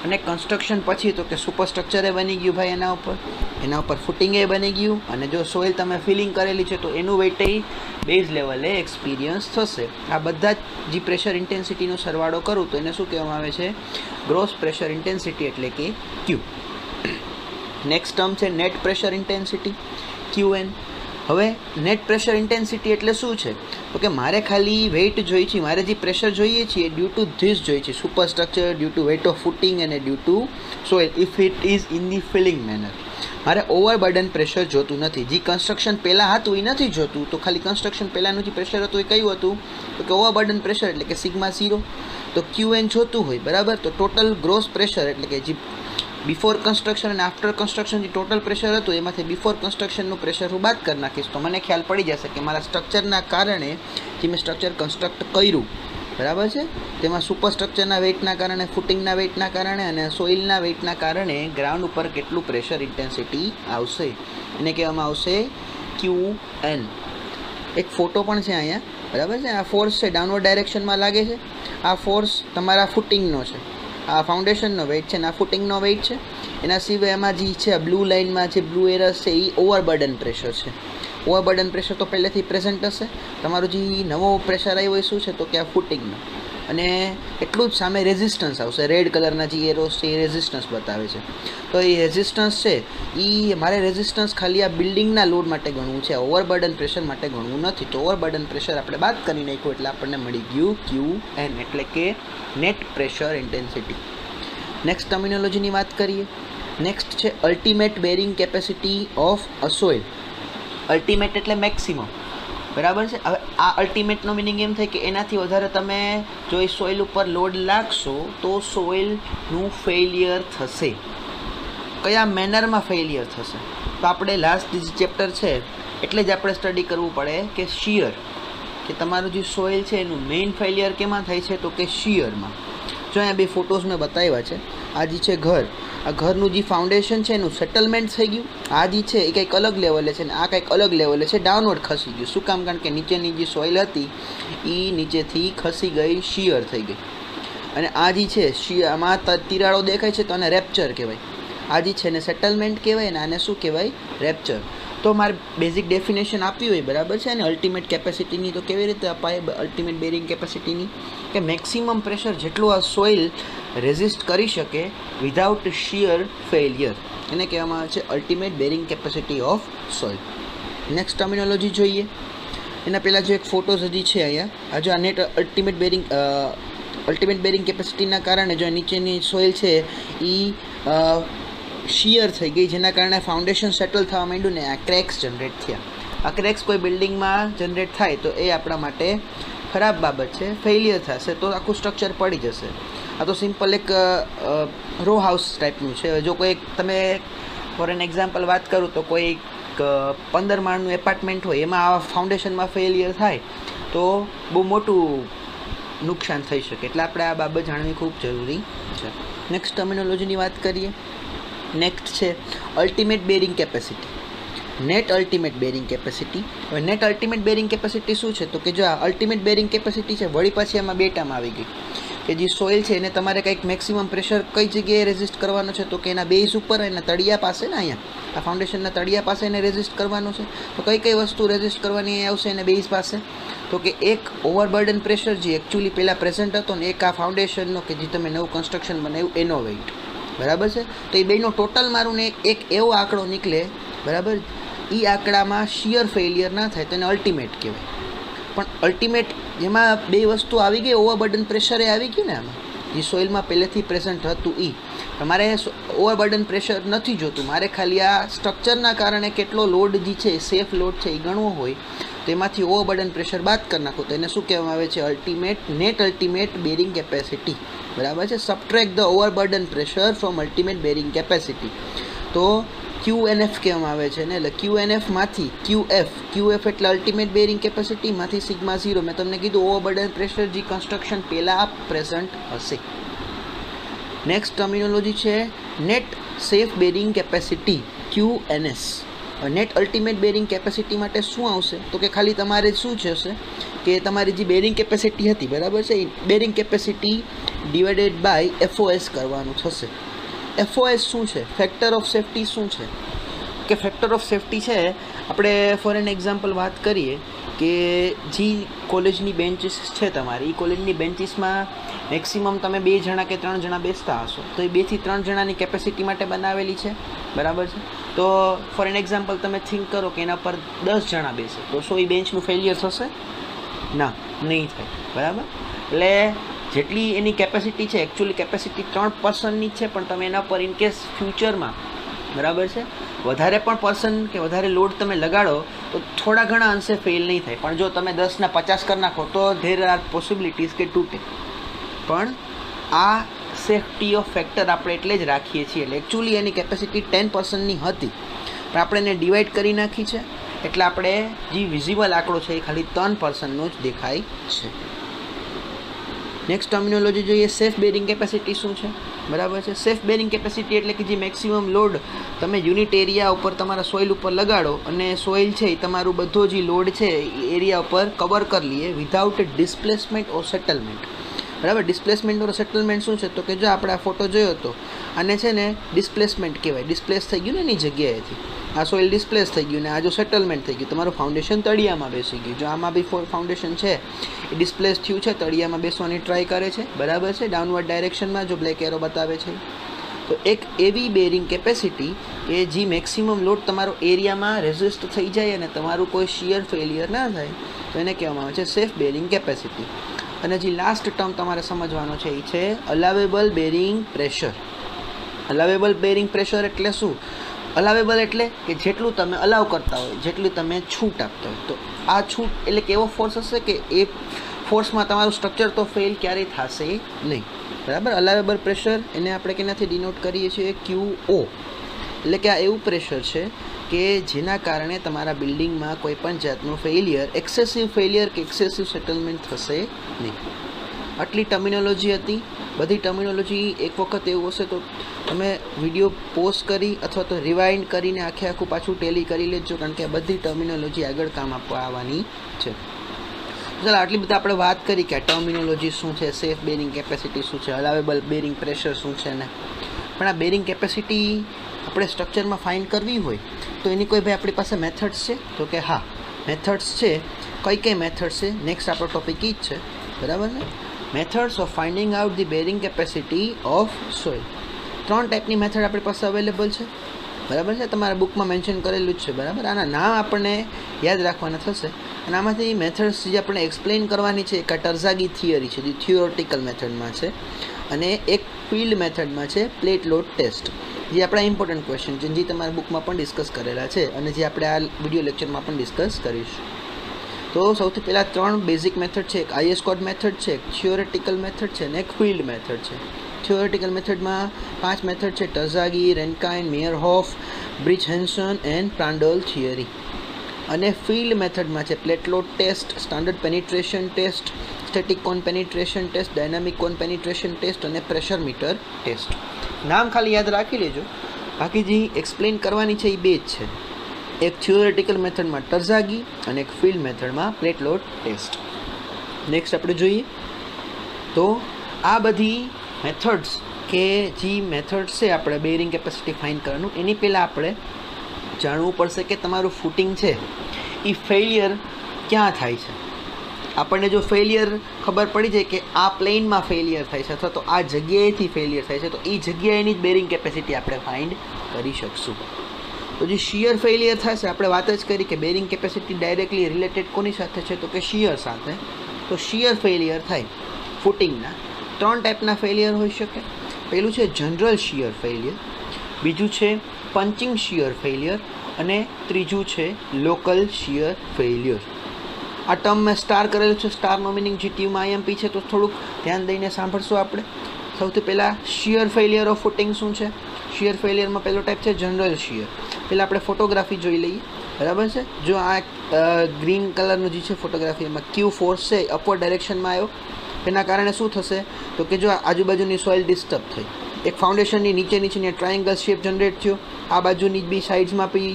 અને કન્સ્ટ્રક્શન પછી તો કે સુપરસ્ટ્રક્ચરે બની ગયું ભાઈ, એના ઉપર ફૂટિંગે બની ગયું, અને જો સોઇલ તમે ફિલિંગ કરેલી છે તો એનું વેઇટ બેઝ લેવલે એક્સપિરિયન્સ થશે. આ બધા જ જે પ્રેશર ઇન્ટેન્સિટીનો સરવાળો કરું તો એને શું કહેવામાં આવે છે? ગ્રોસ પ્રેશર ઇન્ટેન્સિટી એટલે કે ક્યુ. નેક્સ્ટ ટર્મ છે નેટ પ્રેશર ઇન્ટેન્સિટી QN. હવે નેટ પ્રેશર ઇન્ટેન્સિટી એટલે શું છે તો કે મારે ખાલી વેઇટ જોઈએ છે, મારે જે પ્રેશર જોઈએ છે એ ડ્યુ ટુ ધીસ જોઈએ છે, superstructure, due to weight of footing અને due to soil if it is in the filling manner. મારે ઓવરબર્ડન પ્રેશર જોતું નથી. જે કન્સ્ટ્રક્શન પહેલાં હતું એ નથી જોતું, તો ખાલી કન્સ્ટ્રક્શન પહેલાંનું જે પ્રેશર હતું એ કયું હતું તો કે ઓવરબર્ડન પ્રેશર એટલે કે સિગ્મા 0. તો QN જોતું હોય બરાબર, તો ટોટલ ગ્રોસ પ્રેશર એટલે કે જે બિફોર કન્સ્ટ્રક્શન અને આફ્ટર કન્સ્ટ્રક્શન જે ટોટલ પ્રેશર હતું એમાંથી બિફોર કન્સ્ટ્રક્શનનું પ્રેશર હું બાદ કરી નાખીશ તો મને ખ્યાલ પડી જશે કે મારા સ્ટ્રક્ચરના કારણે જે મેં સ્ટ્રક્ચર કન્સ્ટ્રક્ટ કર્યું બરાબર છે તેમાં સુપરસ્ટ્રક્ચરના વેઇટના કારણે, ફૂટિંગના વેઇટના કારણે અને સોઇલના વેઇટના કારણે ગ્રાઉન્ડ ઉપર કેટલું પ્રેશર ઇન્ટેન્સિટી આવશે એને કહેવામાં આવશે QN. એક ફોટો પણ છે અહીંયા બરાબર છે. આ ફોર્સ છે ડાઉનવર્ડ ડાયરેક્શનમાં લાગે છે, આ ફોર્સ તમારા ફૂટિંગનો છે, આ ફાઉન્ડેશનનો વેઇટ છે અને આ ફૂટિંગનો વેઇટ છે. એના સિવાય એમાં જે છે બ્લુ લાઇનમાં જે બ્લુ એરસ છે એ ઓવરબર્ડન પ્રેશર છે. ઓવરબર્ડન પ્રેશર તો પહેલેથી પ્રેઝન્ટ હશે. તમારું જે નવો પ્રેશર આવ્યો એ શું છે તો કે આ ફૂટિંગનો, અને એટલું જ સામે રેઝિસ્ટન્સ આવશે. રેડ કલરના જે એરોસ છે એ રેઝિસ્ટન્સ બતાવે છે. તો એ રેઝિસ્ટન્સ છે એ મારે રેઝિસ્ટન્સ ખાલી આ બિલ્ડિંગના લોડ માટે ગણવું છે, ઓવરબર્ડન પ્રેશર માટે ગણવું નથી. તો ઓવરબર્ડન પ્રેશર આપણે બાદ કરી નાખ્યું એટલે આપણને મળી ગયું QN એટલે કે નેટ પ્રેશર ઇન્ટેન્સિટી. નેક્સ્ટ ટર્મિનોલોજીની વાત કરીએ. નેક્સ્ટ છે ultimate bearing capacity of a soil. Ultimate એટલે મેક્સિમમ બરાબર છે. હવે આ અલ્ટિમેટનો મિનિંગ એમ થાય કે એનાથી વધારે તમે જો એ સોઇલ ઉપર લોડ લાગશો તો સોઇલનું ફેલિયર થશે. કયા મેનરમાં ફેલિયર થશે તો આપણે લાસ્ટ જે ચેપ્ટર છે એટલે જ આપણે સ્ટડી કરવું પડે કે શિયર, કે તમારું જે સોઇલ છે એનું મેઇન ફેલિયર કેમાં થાય છે તો કે શિયરમાં. જો અહીંયા બે ફોટોઝ મેં બતાવ્યા છે. આ જે છે ઘર, આ ઘરનું જે ફાઉન્ડેશન છે એનું સેટલમેન્ટ થઈ ગયું. આ જે છે એ કંઈક અલગ લેવલે છે ને આ કંઈક અલગ લેવલે છે, ડાઉનવર્ડ ખસી ગયું. શું કામ? કારણ કે નીચેની જે સોઇલ હતી એ નીચેથી ખસી ગઈ, શિયર થઈ ગઈ. અને આ જે છે આમાં તિરાડો દેખાય છે તો આને રેપ્ચર કહેવાય. આ જે છે એને સેટલમેન્ટ કહેવાય ને આને શું કહેવાય? રેપ્ચર. તો મારે બેઝિક ડેફિનેશન આપવી હોય બરાબર છે અને અલ્ટિમેટ કેપેસિટીની તો કેવી રીતે અપાય અલ્ટિમેટ બેરિંગ કેપેસિટીની કે મેક્સિમમ પ્રેશર જેટલું આ સોઇલ રેઝિસ્ટ કરી શકે વિધાઉટ શિયર ફેલિયર એને કહેવામાં આવે છે ultimate bearing capacity of soil. Next terminology જોઈએ. એના પહેલાં જો એક ફોટોઝ હજી છે અહીંયા. આ જો આ નેટ અલ્ટિમેટ બેરિંગ કેપેસિટીના કારણે જો નીચેની સોઇલ છે એ શિયર થઈ ગઈ, જેના કારણે ફાઉન્ડેશન સેટલ થવા માંડ્યું ને આ ક્રેક્સ જનરેટ થયા. આ ક્રેક્સ કોઈ બિલ્ડિંગમાં જનરેટ થાય તો એ આપણા માટે ખરાબ બાબત છે. ફેલિયર થશે તો આખું સ્ટ્રક્ચર પડી જશે. આ તો સિમ્પલ એક રો હાઉસ ટાઈપનું છે. જો કોઈ તમે ફોર એન એક્ઝામ્પલ વાત કરું તો કોઈ 15 માળનું એપાર્ટમેન્ટ હોય એમાં આ ફાઉન્ડેશનમાં ફેલિયર થાય તો બહુ મોટું નુકસાન થઈ શકે. એટલે આપણે આ બાબત જાણવી ખૂબ જરૂરી છે. નેક્સ્ટ ટર્મિનોલોજીની વાત કરીએ. નેક્સ્ટ છે ultimate bearing capacity, net ultimate bearing capacity. હવે નેટ અલ્ટિમેટ બેરિંગ કેપેસિટી શું છે તો કે જો આ અલ્ટિમેટ બેરિંગ કેપેસિટી છે વળી પાછી એમાં બે ટર્મ આવી ગઈ કે જે સોઇલ છે એને તમારે કંઈક મેક્સિમમ પ્રેશર કઈ જગ્યાએ રેઝિસ્ટ કરવાનો છે તો કે એના બેઝ ઉપર, એના તળિયા પાસે ને અહીંયા આ ફાઉન્ડેશનના તળિયા પાસે એને રેઝિસ્ટ કરવાનું છે. તો કઈ કઈ વસ્તુ રેઝિસ્ટ કરવાની આવશે એને બેઝ પાસે તો કે એક ઓવરબર્ડન પ્રેશર જે એકચ્યુઅલી પહેલાં પ્રેઝન્ટ હતો ને એક આ ફાઉન્ડેશનનો કે જે તમે નવું કન્સ્ટ્રક્શન બનાવ્યું એનો વેઇટ બરાબર છે. તો એ બેનો ટોટલ મારું ને એક એવો આંકડો નીકળે બરાબર, એ આંકડામાં શિયર ફેલિયર ના થાય તો એને અલ્ટિમેટ કહેવાય. પણ અલ્ટિમેટ જેમાં બે વસ્તુ આવી ગઈ, ઓવરબર્ડન પ્રેશરે આવી ગયું ને આમાં, જે સોઇલમાં પહેલેથી પ્રેઝન્ટ હતું એ. મારે ઓવરબર્ડન પ્રેશર નથી જોતું, મારે ખાલી આ સ્ટ્રક્ચરના કારણે કેટલો લોડ જે છે સેફ લોડ છે એ ગણવો હોય તો એમાંથી ઓવરબર્ડન પ્રેશર બાદ કરી નાખો તો એને શું કહેવામાં આવે છે? Net ultimate bearing capacity. બરાબર છે. Subtract the overburden pressure from ultimate bearing capacity. તો QNF કહેવામાં આવે છે ને, એટલે QNFમાંથી QF એટલે અલ્ટિમેટ બેરિંગ કેપેસિટીમાંથી સિગ્મા 0. મેં તમને કીધું ઓવરબર્ડન પ્રેશર જે કન્સ્ટ્રક્શન પહેલાં પ્રેઝન્ટ હશે. નેક્સ્ટ ટર્મિનોલોજી છે net safe bearing capacity QNS. Net ultimate bearing capacity માટે શું આવશે તો કે ખાલી તમારે શું થશે કે તમારી જે બેરિંગ કેપેસિટી હતી, બરાબર છે, એ bearing capacity divided by FOS કરવાનું થશે. FOS શું છે? ફેક્ટર ઓફ સેફ્ટી શું છે? કે ફેક્ટર ઓફ સેફ્ટી છે, આપણે ફોર એન એક્ઝામ્પલ વાત કરીએ કે જે કોલેજની બેન્ચીસ છે તમારી, એ કોલેજની બેન્ચીસમાં મેક્સિમમ તમે 2 જણા કે 3 જણા બેસતા હશો તો એ 2 થી 3 જણાની કેપેસિટી માટે બનાવેલી છે, બરાબર છે. તો ફોર એન એક્ઝામ્પલ તમે થિંક કરો કે એના પર 10 જણા બેસે તો શું એ બેન્ચનું ફેલિયર થશે? ના, નહીં થાય, બરાબર. એટલે જેટલી એની કેપેસિટી છે, એકચ્યુઅલી કેપેસિટી 3 પર્સનની જ છે, પણ તમે એના પર ઇનકેસ ફ્યુચરમાં, બરાબર છે, વધારે પણ પર્સન કે વધારે લોડ તમે લગાડો તો થોડા ઘણા અંશે ફેલ નહીં થાય. પણ જો તમે 10 ના 50 કરી નાખો તો ધેર આર પોસિબિલિટીઝ કે તૂટે. પણ આ સેફ્ટી ઓફ ફેક્ટર આપણે એટલે જ રાખીએ છીએ. એટલે એકચ્યુઅલી એની કેપેસિટી 10% હતી, પણ આપણે એને ડિવાઈડ કરી નાખી છે, એટલે આપણે જે વિઝિબલ આંકડો છે એ ખાલી 3%નો જ દેખાય છે. નેક્સ્ટ ટર્મિનોલોજી જોઈએ, સેફ બેરિંગ કેપેસિટી શું છે? બરાબર છે. સેફ બેરિંગ કેપેસિટી એટલે કે જે મેક્સિમમ લોડ તમે યુનિટ એરિયા ઉપર તમારા સોઇલ ઉપર લગાડો અને સોઇલ છે એ તમારું બધો જે લોડ છે એ એરિયા ઉપર કવર કરી લઈએ વિધાઉટ ડિસ્પ્લેસમેન્ટ ઓર સેટલમેન્ટ. બરાબર. ડિસ્પ્લેસમેન્ટ ઓર સેટલમેન્ટ શું છે તો કે જો આપણે આ ફોટો જોયો હતો, આને છે ને ડિસ્પ્લેસમેન્ટ કહેવાય. ડિસ્પ્લેસ થઈ ગયું ને એની જગ્યાએથી, આ સોઇલ ડિસ્પ્લેસ થઈ ગયું ને આ જો સેટલમેન્ટ થઈ ગયું, તમારું ફાઉન્ડેશન તળિયામાં બેસી ગયું. જો આમાં બી ફાઉન્ડેશન છે એ ડિસ્પ્લેસ થયું છે, તળિયામાં બેસવાની ટ્રાય કરે છે, બરાબર છે, ડાઉનવર્ડ ડાયરેક્શનમાં, જો બ્લેક એરો બતાવે છે. તો એક એવી બેરિંગ કેપેસિટી કે જે મેક્સિમમ લોડ તમારો એરિયામાં રેઝિસ્ટ થઈ જાય અને તમારું કોઈ શિયર ફેલિયર ના થાય તો એને કહેવામાં આવે છે સેફ બેરિંગ કેપેસિટી. અને જે લાસ્ટ ટર્મ તમારે સમજવાનો છે એ છે અલાવેબલ બેરિંગ પ્રેશર. અલાવેબલ બેરિંગ પ્રેશર એટલે શું? અલાવેબલ એટલે કે જેટલું તમે અલાવ કરતા હોય, જેટલું તમે છૂટ આપતા હોય. તો આ છૂટ એટલે કેવો ફોર્સ હશે કે એ ફોર્સમાં તમારું સ્ટ્રક્ચર તો ફેલ ક્યારેય થશે નહીં, બરાબર. અલાવેબલ પ્રેશર એને આપણે કેનાથી ડિનોટ કરીએ છીએ? QO. એટલે કે આ એવું પ્રેશર છે કે જેના કારણે તમારા બિલ્ડિંગમાં કોઈ પણ જાતનું ફેલિયર, એક્સેસિવ ફેલિયર કે એક્સેસિવ સેટલમેન્ટ થશે નહીં. આટલી ટર્મિનોલોજી હતી. બધી ટર્મિનોલોજી એક વખત એવું હશે તો તમે વિડીયો પોઝ કરી અથવા તો રિવાઇન્ડ કરીને આખું પાછું ટેલી કરી લેજો, કારણ કે આ બધી ટર્મિનોલોજી આગળ કામ આવવાની છે. ચાલો, આટલી બધી આપણે વાત કરી કે આ ટર્મિનોલોજી શું છે, સેફ બેરિંગ કેપેસિટી શું છે, અલાવેબલ બેરિંગ પ્રેશર શું છે ને. પણ આ બેરિંગ કેપેસિટી આપણે સ્ટ્રક્ચરમાં ફાઇન્ડ કરવી હોય તો એની કોઈ ભાઈ આપણી પાસે મેથડ્સ છે તો કે હા, મેથડ્સ છે. કઈ મેથડ્સ છે? નેક્સ્ટ આપણો ટોપિક એ જ છે, બરાબર ને. Methods of finding out the bearing capacity of soil. 3 ટાઈપની મેથડ આપણી પાસે અવેલેબલ છે, બરાબર છે. તમારા બુકમાં મેન્શન કરેલું જ છે, બરાબર. આના નામ આપણને યાદ રાખવાના થશે. અને આમાંથી મેથડ્સ જે આપણે એક્સપ્લેન કરવાની છે એક ટર્ઝાગી થિયરી છે, જે થિયોરિટિકલ મેથડમાં છે, અને એક ફિલ્ડ મેથડમાં છે પ્લેટ લોડ ટેસ્ટ, જે આપણા ઇમ્પોર્ટન્ટ ક્વેશ્ચન છે, જે તમારા બુકમાં પણ ડિસ્કસ કરેલા છે અને જે આપણે આ વિડીયો લેક્ચરમાં પણ ડિસ્કસ કરીશું. તો સૌથી પહેલાં 3 બેઝિક મેથડ છે. એક IS કોડ મેથડ છે, એક થિયોરિટિકલ મેથડ છે અને એક ફિલ્ડ મેથડ છે. થિયોરિટિકલ મેથડમાં 5 મેથડ છે: Terzaghi, Rankine, Meyerhof, Brinch Hansen and Prandtl theory. અને ફિલ્ડ મેથડમાં છે plate load test, standard penetration test, static cone penetration test, dynamic cone penetration test અને પ્રેશર મીટર ટેસ્ટ. નામ ખાલી યાદ રાખી લેજો, બાકી જે એક્સપ્લેન કરવાની છે એ 2 જ છે. એક થિયોરિટિકલ મેથડમાં ટર્ઝાગી અને એક ફિલ્ડ મેથડમાં પ્લેટ લોડ ટેસ્ટ. નેક્સ્ટ આપણે જોઈએ તો આ બધી મેથડ્સ કે જે મેથડ્સ છે આપણે બેરિંગ કેપેસિટી ફાઇન્ડ કરવાનું, એની પહેલાં આપણે જાણવું પડશે કે તમારું ફૂટિંગ છે એ ફેલિયર ક્યાં થાય છે. આપણને જો ફેલિયર ખબર પડી જાય કે આ પ્લેનમાં ફેલિયર થાય છે અથવા તો આ જગ્યાએથી ફેલિયર થાય છે તો એ જગ્યાએની જ બેરિંગ કેપેસિટી આપણે ફાઇન્ડ કરી શકશું. તો જે શિયર ફેલિયર થશે, આપણે વાત જ કરી કે બેરિંગ કેપેસિટી ડાયરેક્ટલી રિલેટેડ કોની સાથે છે તો કે શિયર સાથે. તો શિયર ફેલિયર થાય ફૂટિંગના ત્રણ ટાઈપના ફેલિયર હોઈ શકે. પહેલું છે જનરલ શિયર ફેલિયર, બીજું છે પંચિંગ શિયર ફેલિયર અને ત્રીજું છે લોકલ શિયર ફેલિયર. આ ટર્મ મેં સ્ટાર કરેલું છે. સ્ટારનો મિનિંગ જીટીયુમાં આઈએમપી છે, તો થોડુંક ધ્યાન દઈને સાંભળશું આપણે. સૌથી પહેલાં શિયર ફેલિયર ઓફ ફૂટિંગ શું છે? શિયર ફેલિયરમાં પહેલો ટાઈપ છે જનરલ શિયર. પહેલાં આપણે ફોટોગ્રાફી જોઈ લઈએ, બરાબર છે. જો આ ગ્રીન કલરનું જે છે ફોટોગ્રાફી, એમાં ક્યુ ફોર્સ છે અપવર્ડ ડાયરેક્શનમાં આવ્યો, એના કારણે શું થશે તો કે જો આજુબાજુની સોઇલ ડિસ્ટર્બ થઈ, એક ફાઉન્ડેશનની નીચેની ટ્રાયંગલ શેપ જનરેટ થયો, આ બાજુની બી સાઇડ્સમાં બી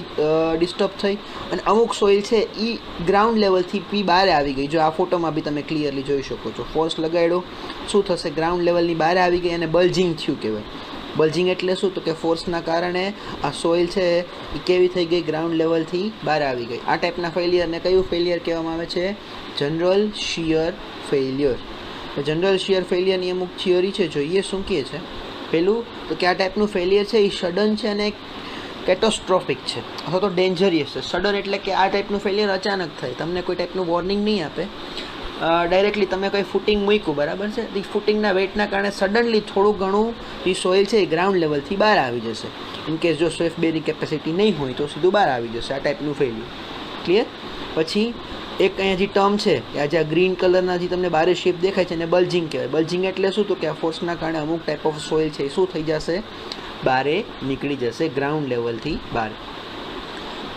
ડિસ્ટર્બ થઈ, અને અમુક સોઇલ છે એ ગ્રાઉન્ડ લેવલથી બી બહાર આવી ગઈ. જો આ ફોટોમાં બી તમે ક્લિયરલી જોઈ શકો છો. ફોર્સ લગાડ્યો, શું થશે, ગ્રાઉન્ડ લેવલની બહાર આવી ગઈ અને બલ્જિંગ થયું કહેવાય. બલ્જિંગ એટલે શું તો કે ફોર્સના કારણે આ સોઇલ છે એ કેવી થઈ ગઈ, ગ્રાઉન્ડ લેવલથી બહાર આવી ગઈ. આ ટાઈપના ફેલિયરને કયું ફેલિયર કહેવામાં આવે છે? General shear failure. General shear ફેલિયરની અમુક થિયરી છે, જોઈએ શું કહે છે. પહેલું તો કે આ ટાઈપનું ફેલિયર છે એ સડન છે અને કેટોસ્ટ્રોફિક છે અથવા તો ડેન્જરિયસ છે. સડન એટલે કે આ ટાઈપનું ફેલિયર અચાનક થાય, તમને કોઈ ટાઈપનું વોર્નિંગ નહીં આપે, ડાયરેક્ટલી તમે કોઈ ફૂટિંગ મૂક્યું, બરાબર છે, એ ફૂટિંગના વેઇટના કારણે સડનલી થોડું ઘણું જે સોઇલ છે એ ગ્રાઉન્ડ લેવલથી બહાર આવી જશે. ઇનકેસ જો સ્વેફ્ટ બેની કેપેસિટી નહીં હોય તો સીધું બહાર આવી જશે. આ ટાઈપનું ફેલિયર. ક્લિયર? પછી એક અહીંયા જે ટર્મ છે કે આ જે ગ્રીન કલરના જે તમને બારે શેપ દેખાય છે એને બલ્જિંગ કહેવાય. બલ્જિંગ એટલે શું તો કે આ ફોર્સના કારણે અમુક ટાઈપ ઓફ સોઇલ છે એ શું થઈ જશે, બારે નીકળી જશે ગ્રાઉન્ડ લેવલથી બહાર.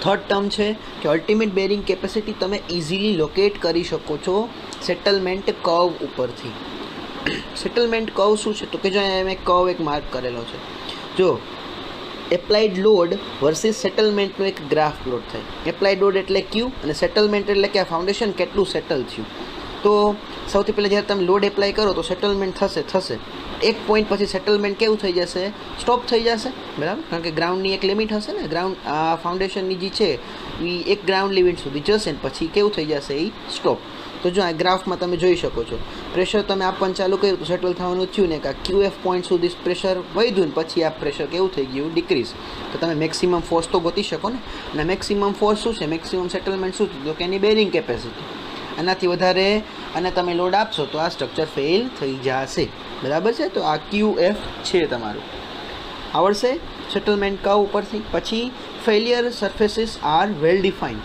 થર્ડ ટર્મ છે કે અલ્ટિમેટ બેરિંગ કેપેસિટી તમે ઇઝીલી લોકેટ કરી શકો છો સેટલમેન્ટ કર્વ ઉપરથી. સેટલમેન્ટ કર્વ શું છે તો કે જો અહીંયા મેં કર્વ એક માર્ક કરેલો છે. જો એપ્લાઇડ લોડ વર્સિસ સેટલમેન્ટનો એક ગ્રાફ પ્લોટ થાય. એપ્લાઇડ લોડ એટલે ક્યુ અને સેટલમેન્ટ એટલે કે આ ફાઉન્ડેશન કેટલું સેટલ થયું. તો સૌથી પહેલાં જ્યારે તમે લોડ એપ્લાય કરો તો સેટલમેન્ટ થશે. એક પોઈન્ટ પછી સેટલમેન્ટ કેવું થઈ જશે, સ્ટોપ થઈ જશે, બરાબર, કારણ કે ગ્રાઉન્ડની એક લિમિટ હશે ને. ગ્રાઉન્ડ આ ફાઉન્ડેશનની જે છે એ એક ગ્રાઉન્ડ લિમિટ સુધી જશે ને પછી કેવું થઈ જશે, એ સ્ટોપ. તો જો આ ગ્રાફમાં તમે જોઈ શકો છો, પ્રેશર તમે આપવાનું ચાલુ કર્યું તો સેટલ થવાનું થયું ને, કે QF પોઈન્ટ સુધી પ્રેશર વધ્યું ને પછી આ પ્રેશર કેવું થઈ ગયું, ડિક્રીઝ. તો તમે મેક્સિમમ ફોર્સ તો ગોતી શકો ને. અને મેક્સિમમ ફોર્સ શું છે, મેક્સિમમ સેટલમેન્ટ શું છે તો કે એની બેરિંગ કેપેસિટી. આનાથી વધારે અને તમે લોડ આપશો તો આ સ્ટ્રક્ચર ફેલ થઈ જશે, બરાબર છે. તો આ QF છે તમારું, આવડશે સેટલમેન્ટ કર્વ ઉપરથી. પછી failure surfaces R well defined.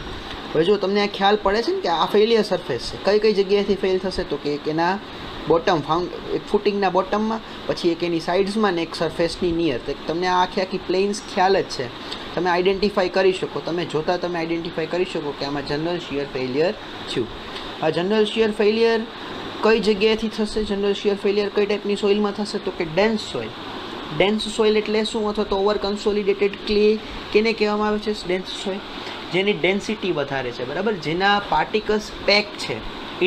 હવે જો તમને આ ખ્યાલ પડે છે ને કે આ ફેલિયર સરફેસ છે, કઈ જગ્યાએથી ફેલ થશે તો કે એક એના બોટમ એક ફૂટિંગના બોટમમાં, પછી એક એની સાઇડ્સમાં ને એક સરફેસની નિયર. તો તમને આ આખી પ્લેન્સ ખ્યાલ જ છે, તમે આઈડેન્ટિફાઈ કરી શકો, તમે જોતાં તમે આઈડેન્ટિફાઈ કરી શકો કે આમાં જનરલ શિયર ફેલિયર થયું. આ જનરલ શિયર ફેલિયર કઈ જગ્યાએથી થશે? જનરલ શિયર ફેલિયર કઈ ટાઈપની સોઇલમાં થશે તો કે ડેન્સ સોઇલ. ડેન્સ સોઇલ એટલે શું? અથવા તો ઓવર કન્સોલિડેટેડ ક્લે કેને કહેવામાં આવે છે? Dense soil. જેની ડેન્સિટી વધારે છે, બરાબર, જેના પાર્ટિકલ્સ પેક છે.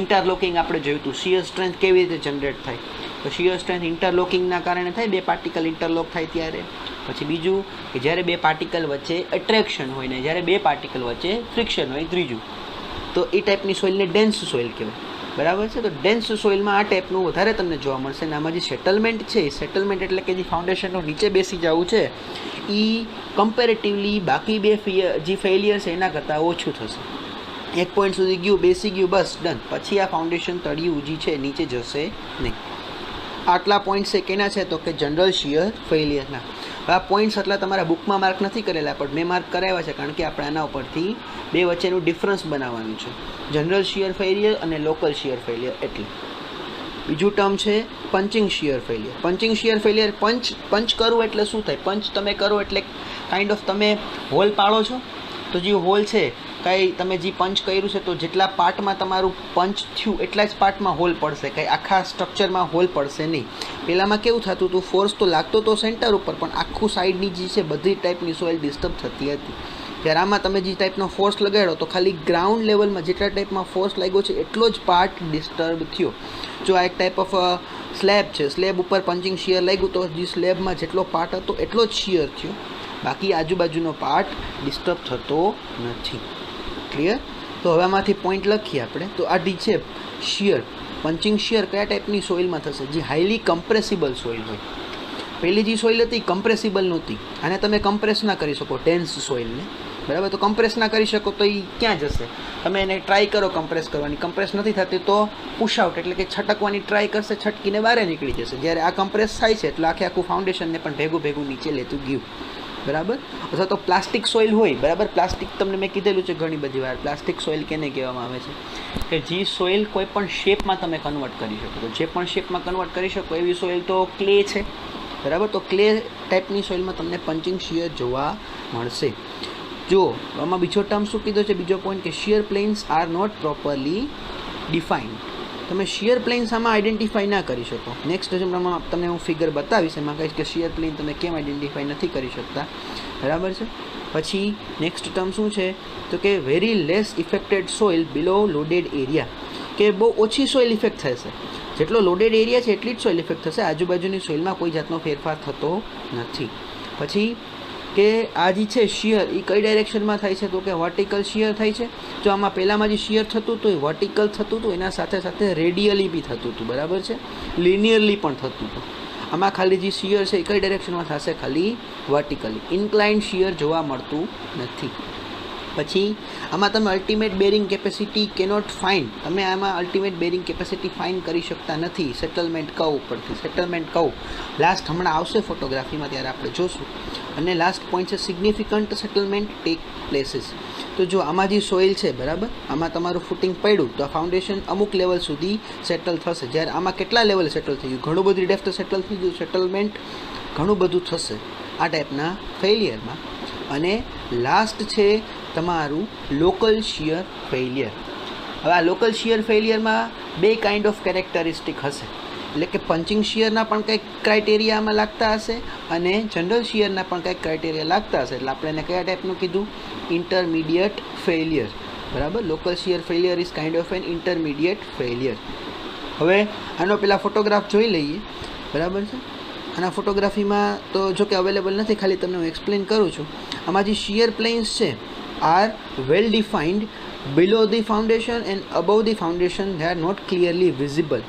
ઇન્ટરલોકિંગ આપણે જોયું હતું, શિયર સ્ટ્રેન્થ કેવી રીતે જનરેટ થાય, તો શિયર સ્ટ્રેન્થ ઇન્ટરલોકિંગના કારણે થાય, બે પાર્ટિકલ ઇન્ટરલોક થાય ત્યારે. પછી બીજું કે જ્યારે બે પાર્ટિકલ વચ્ચે એટ્રેક્શન હોય ને જ્યારે બે પાર્ટિકલ વચ્ચે ફ્રિક્શન હોય, ત્રીજું. તો એ ટાઈપની સોઇલને ડેન્સ સોઇલ કહેવાય, બરાબર છે. તો ડેન્સ સોઇલમાં આ ટાઈપનું વધારે તમને જોવા મળશે. અને આમાં જે સેટલમેન્ટ છે, સેટલમેન્ટ એટલે કે જે ફાઉન્ડેશનનો નીચે બેસી જવું છે, એ કમ્પેરેટિવલી બાકી બે જે ફેલિયર છે એના કરતાં ઓછું થશે. એક પોઈન્ટ સુધી ગયું, બેસી ગયું, બસ ડન. પછી આ ફાઉન્ડેશન તળિયું જે છે નીચે જશે નહીં. આટલા પોઈન્ટ્સ છે કેના છે તો કે જનરલ શિયર ફેલિયરના. આ પોઈન્ટ્સ એટલા તમારા બુકમાં માર્ક નથી કરેલા, પણ મેં માર્ક કરાવ્યા છે કારણ કે આપણે આના ઉપરથી બે વચ્ચેનું ડિફરન્સ બનાવવાનું છે, જનરલ શિયર ફેલિયર અને લોકલ શિયર ફેલિયર. એટલે બીજું ટર્મ છે punching shear failure. Punching shear failure, punch કરવું એટલે શું થાય? પંચ તમે કરો એટલે કાઇન્ડ ઓફ તમે હોલ પાડો છો, તો જે હોલ છે કાંઈ તમે જે પંચ કર્યું છે તો જેટલા પાર્ટમાં તમારું પંચ થયું એટલા જ પાર્ટમાં હોલ પડશે, કાંઈ આખા સ્ટ્રક્ચરમાં હોલ પડશે નહીં. પહેલાંમાં કેવું થતું હતું, ફોર્સ તો લાગતો તો સેન્ટર ઉપર, પણ આખું સાઈડની જે છે બધી ટાઈપની સોઇલ ડિસ્ટર્બ થતી હતી. ત્યારે આમાં તમે જે ટાઈપનો ફોર્સ લગાડો તો ખાલી ગ્રાઉન્ડ લેવલમાં જેટલા ટાઈપમાં ફોર્સ લાગ્યો છે એટલો જ પાર્ટ ડિસ્ટર્બ થયો. જો આ એક ટાઈપ ઓફ સ્લેબ છે, સ્લેબ ઉપર પંચિંગ શિયર લાગ્યું તો જે સ્લેબમાં જેટલો પાર્ટ હતો એટલો જ શિયર થયો, બાકી આજુબાજુનો પાર્ટ ડિસ્ટર્બ થતો નથી. ક્લિયર? તો હવે આમાંથી પોઈન્ટ લખીએ આપણે. તો આ ડી છે શિયર, પંચિંગ શિયર કયા ટાઈપની સોઇલમાં થશે? જે હાઈલી કમ્પ્રેસિબલ સોઇલ હોય. પહેલી જે સોઇલ હતી કમ્પ્રેસિબલ નહોતી, આને તમે કમ્પ્રેસ ના કરી શકો ડેન્સ સોઇલને, બરાબર. તો કમ્પ્રેસ ના કરી શકો તો એ ક્યાં જશે? તમે એને ટ્રાય કરો કમ્પ્રેસ કરવાની, કમ્પ્રેસ નથી થતી તો પુશ આઉટ એટલે કે છટકવાની ટ્રાય કરશે, છટકીને બહાર નીકળી જશે. જ્યારે આ કમ્પ્રેસ થાય છે એટલે આખું ફાઉન્ડેશનને પણ ભેગું ભેગું નીચે લેતું ગયું, બરાબર. અથવા તો પ્લાસ્ટિક સોઇલ હોય, બરાબર. પ્લાસ્ટિક તમને મેં કીધેલું છે ઘણી બધી વાર, પ્લાસ્ટિક સોઇલ કેને કહેવામાં આવે છે કે જે સોઇલ કોઈ પણ શેપમાં તમે કન્વર્ટ કરી શકો. તો જે પણ શેપમાં કન્વર્ટ કરી શકો એવી સોઇલ તો ક્લે છે, બરાબર. તો ક્લે ટાઈપની સોઇલમાં તમને પંચિંગ શિયર જોવા મળશે. જો આમાં બીજો ટર્મ શું કીધો છે, બીજો પોઈન્ટ કે shear planes are not properly defined. તમે શિયર પ્લેન્સ આમાં આઈડેન્ટિફાઈ ના કરી શકો. નેક્સ્ટ તમને હું ફિગર બતાવીશ, એમાં કહીશ કે શિયર પ્લેન તમે કેમ આઈડેન્ટિફાઈ નથી કરી શકતા, બરાબર છે. પછી નેક્સ્ટ ટર્મ શું છે તો કે વેરી લેસ ઇફેક્ટેડ સોઇલ બિલો લોડેડ એરિયા, કે બહુ ઓછી સોઇલ ઇફેક્ટ થશે. જેટલો લોડેડ એરિયા છે એટલી જ સોઇલ ઇફેક્ટ થશે, આજુબાજુની સોઇલમાં કોઈ જાતનો ફેરફાર થતો નથી. પછી કે આ જે છે શિયર એ કઈ ડાયરેક્શનમાં થાય છે તો કે વર્ટિકલ શિયર થાય છે. જો આમાં પહેલાંમાં જે શિયર થતું હતું એ વર્ટિકલ થતું હતું, એના સાથે સાથે રેડિયલી બી થતું હતું, બરાબર છે, લિનિયરલી પણ થતું હતું. આમાં ખાલી જે શિયર છે એ કઈ ડાયરેક્શનમાં થશે, ખાલી વર્ટિકલી. ઇન્ક્લાઇન્ડ શિયર જોવા મળતું નથી. પછી આમાં તમે ultimate bearing capacity cannot find, તમે આમાં અલ્ટિમેટ બેરિંગ કેપેસિટી ફાઇન્ડ કરી શકતા નથી સેટલમેન્ટ કર્વ ઉપરથી. સેટલમેન્ટ કર્વ લાસ્ટ હમણાં આવશે ફોટોગ્રાફીમાં, ત્યારે આપણે જોશું. અને લાસ્ટ પોઈન્ટ છે સિગ્નિફિકન્ટ સેટલમેન્ટ ટેક પ્લેસીસ. તો જો આમાં જે સોઇલ છે, બરાબર, આમાં તમારું ફૂટિંગ પડ્યું તો આ ફાઉન્ડેશન અમુક લેવલ સુધી સેટલ થશે. જ્યારે આમાં કેટલા લેવલ સેટલ થઈ ગયું, ઘણું બધી ડેપ્થ સેટલ થઈ ગયું, સેટલમેન્ટ ઘણું બધું થશે આ ટાઈપના ફેલિયરમાં. અને લાસ્ટ છે તમારું લોકલ શિયર ફેલિયર. હવે આ લોકલ શિયર ફેલિયરમાં બે કાઇન્ડ ઓફ કેરેક્ટરિસ્ટિક હશે, એટલે કે પંચિંગ શિયરના પણ કંઈક ક્રાઇટેરિયામાં લાગતા હશે અને જનરલ શિયરના પણ કંઈક ક્રાઇટેરિયા લાગતા હશે. એટલે આપણે એને કયા ટાઈપનું કીધું, ઇન્ટરમીડિયેટ ફેલિયર, બરાબર. Local shear failure is kind of an intermediate failure. હવે આનો પેલા ફોટોગ્રાફ જોઈ લઈએ, બરાબર છે. આના ફોટોગ્રાફીમાં તો જો કે અવેલેબલ નથી, ખાલી તમને હું એક્સપ્લેન કરું છું. આમાં જે શિયર પ્લેન્સ છે are well defined below the foundation and above the foundation, they are not clearly visible.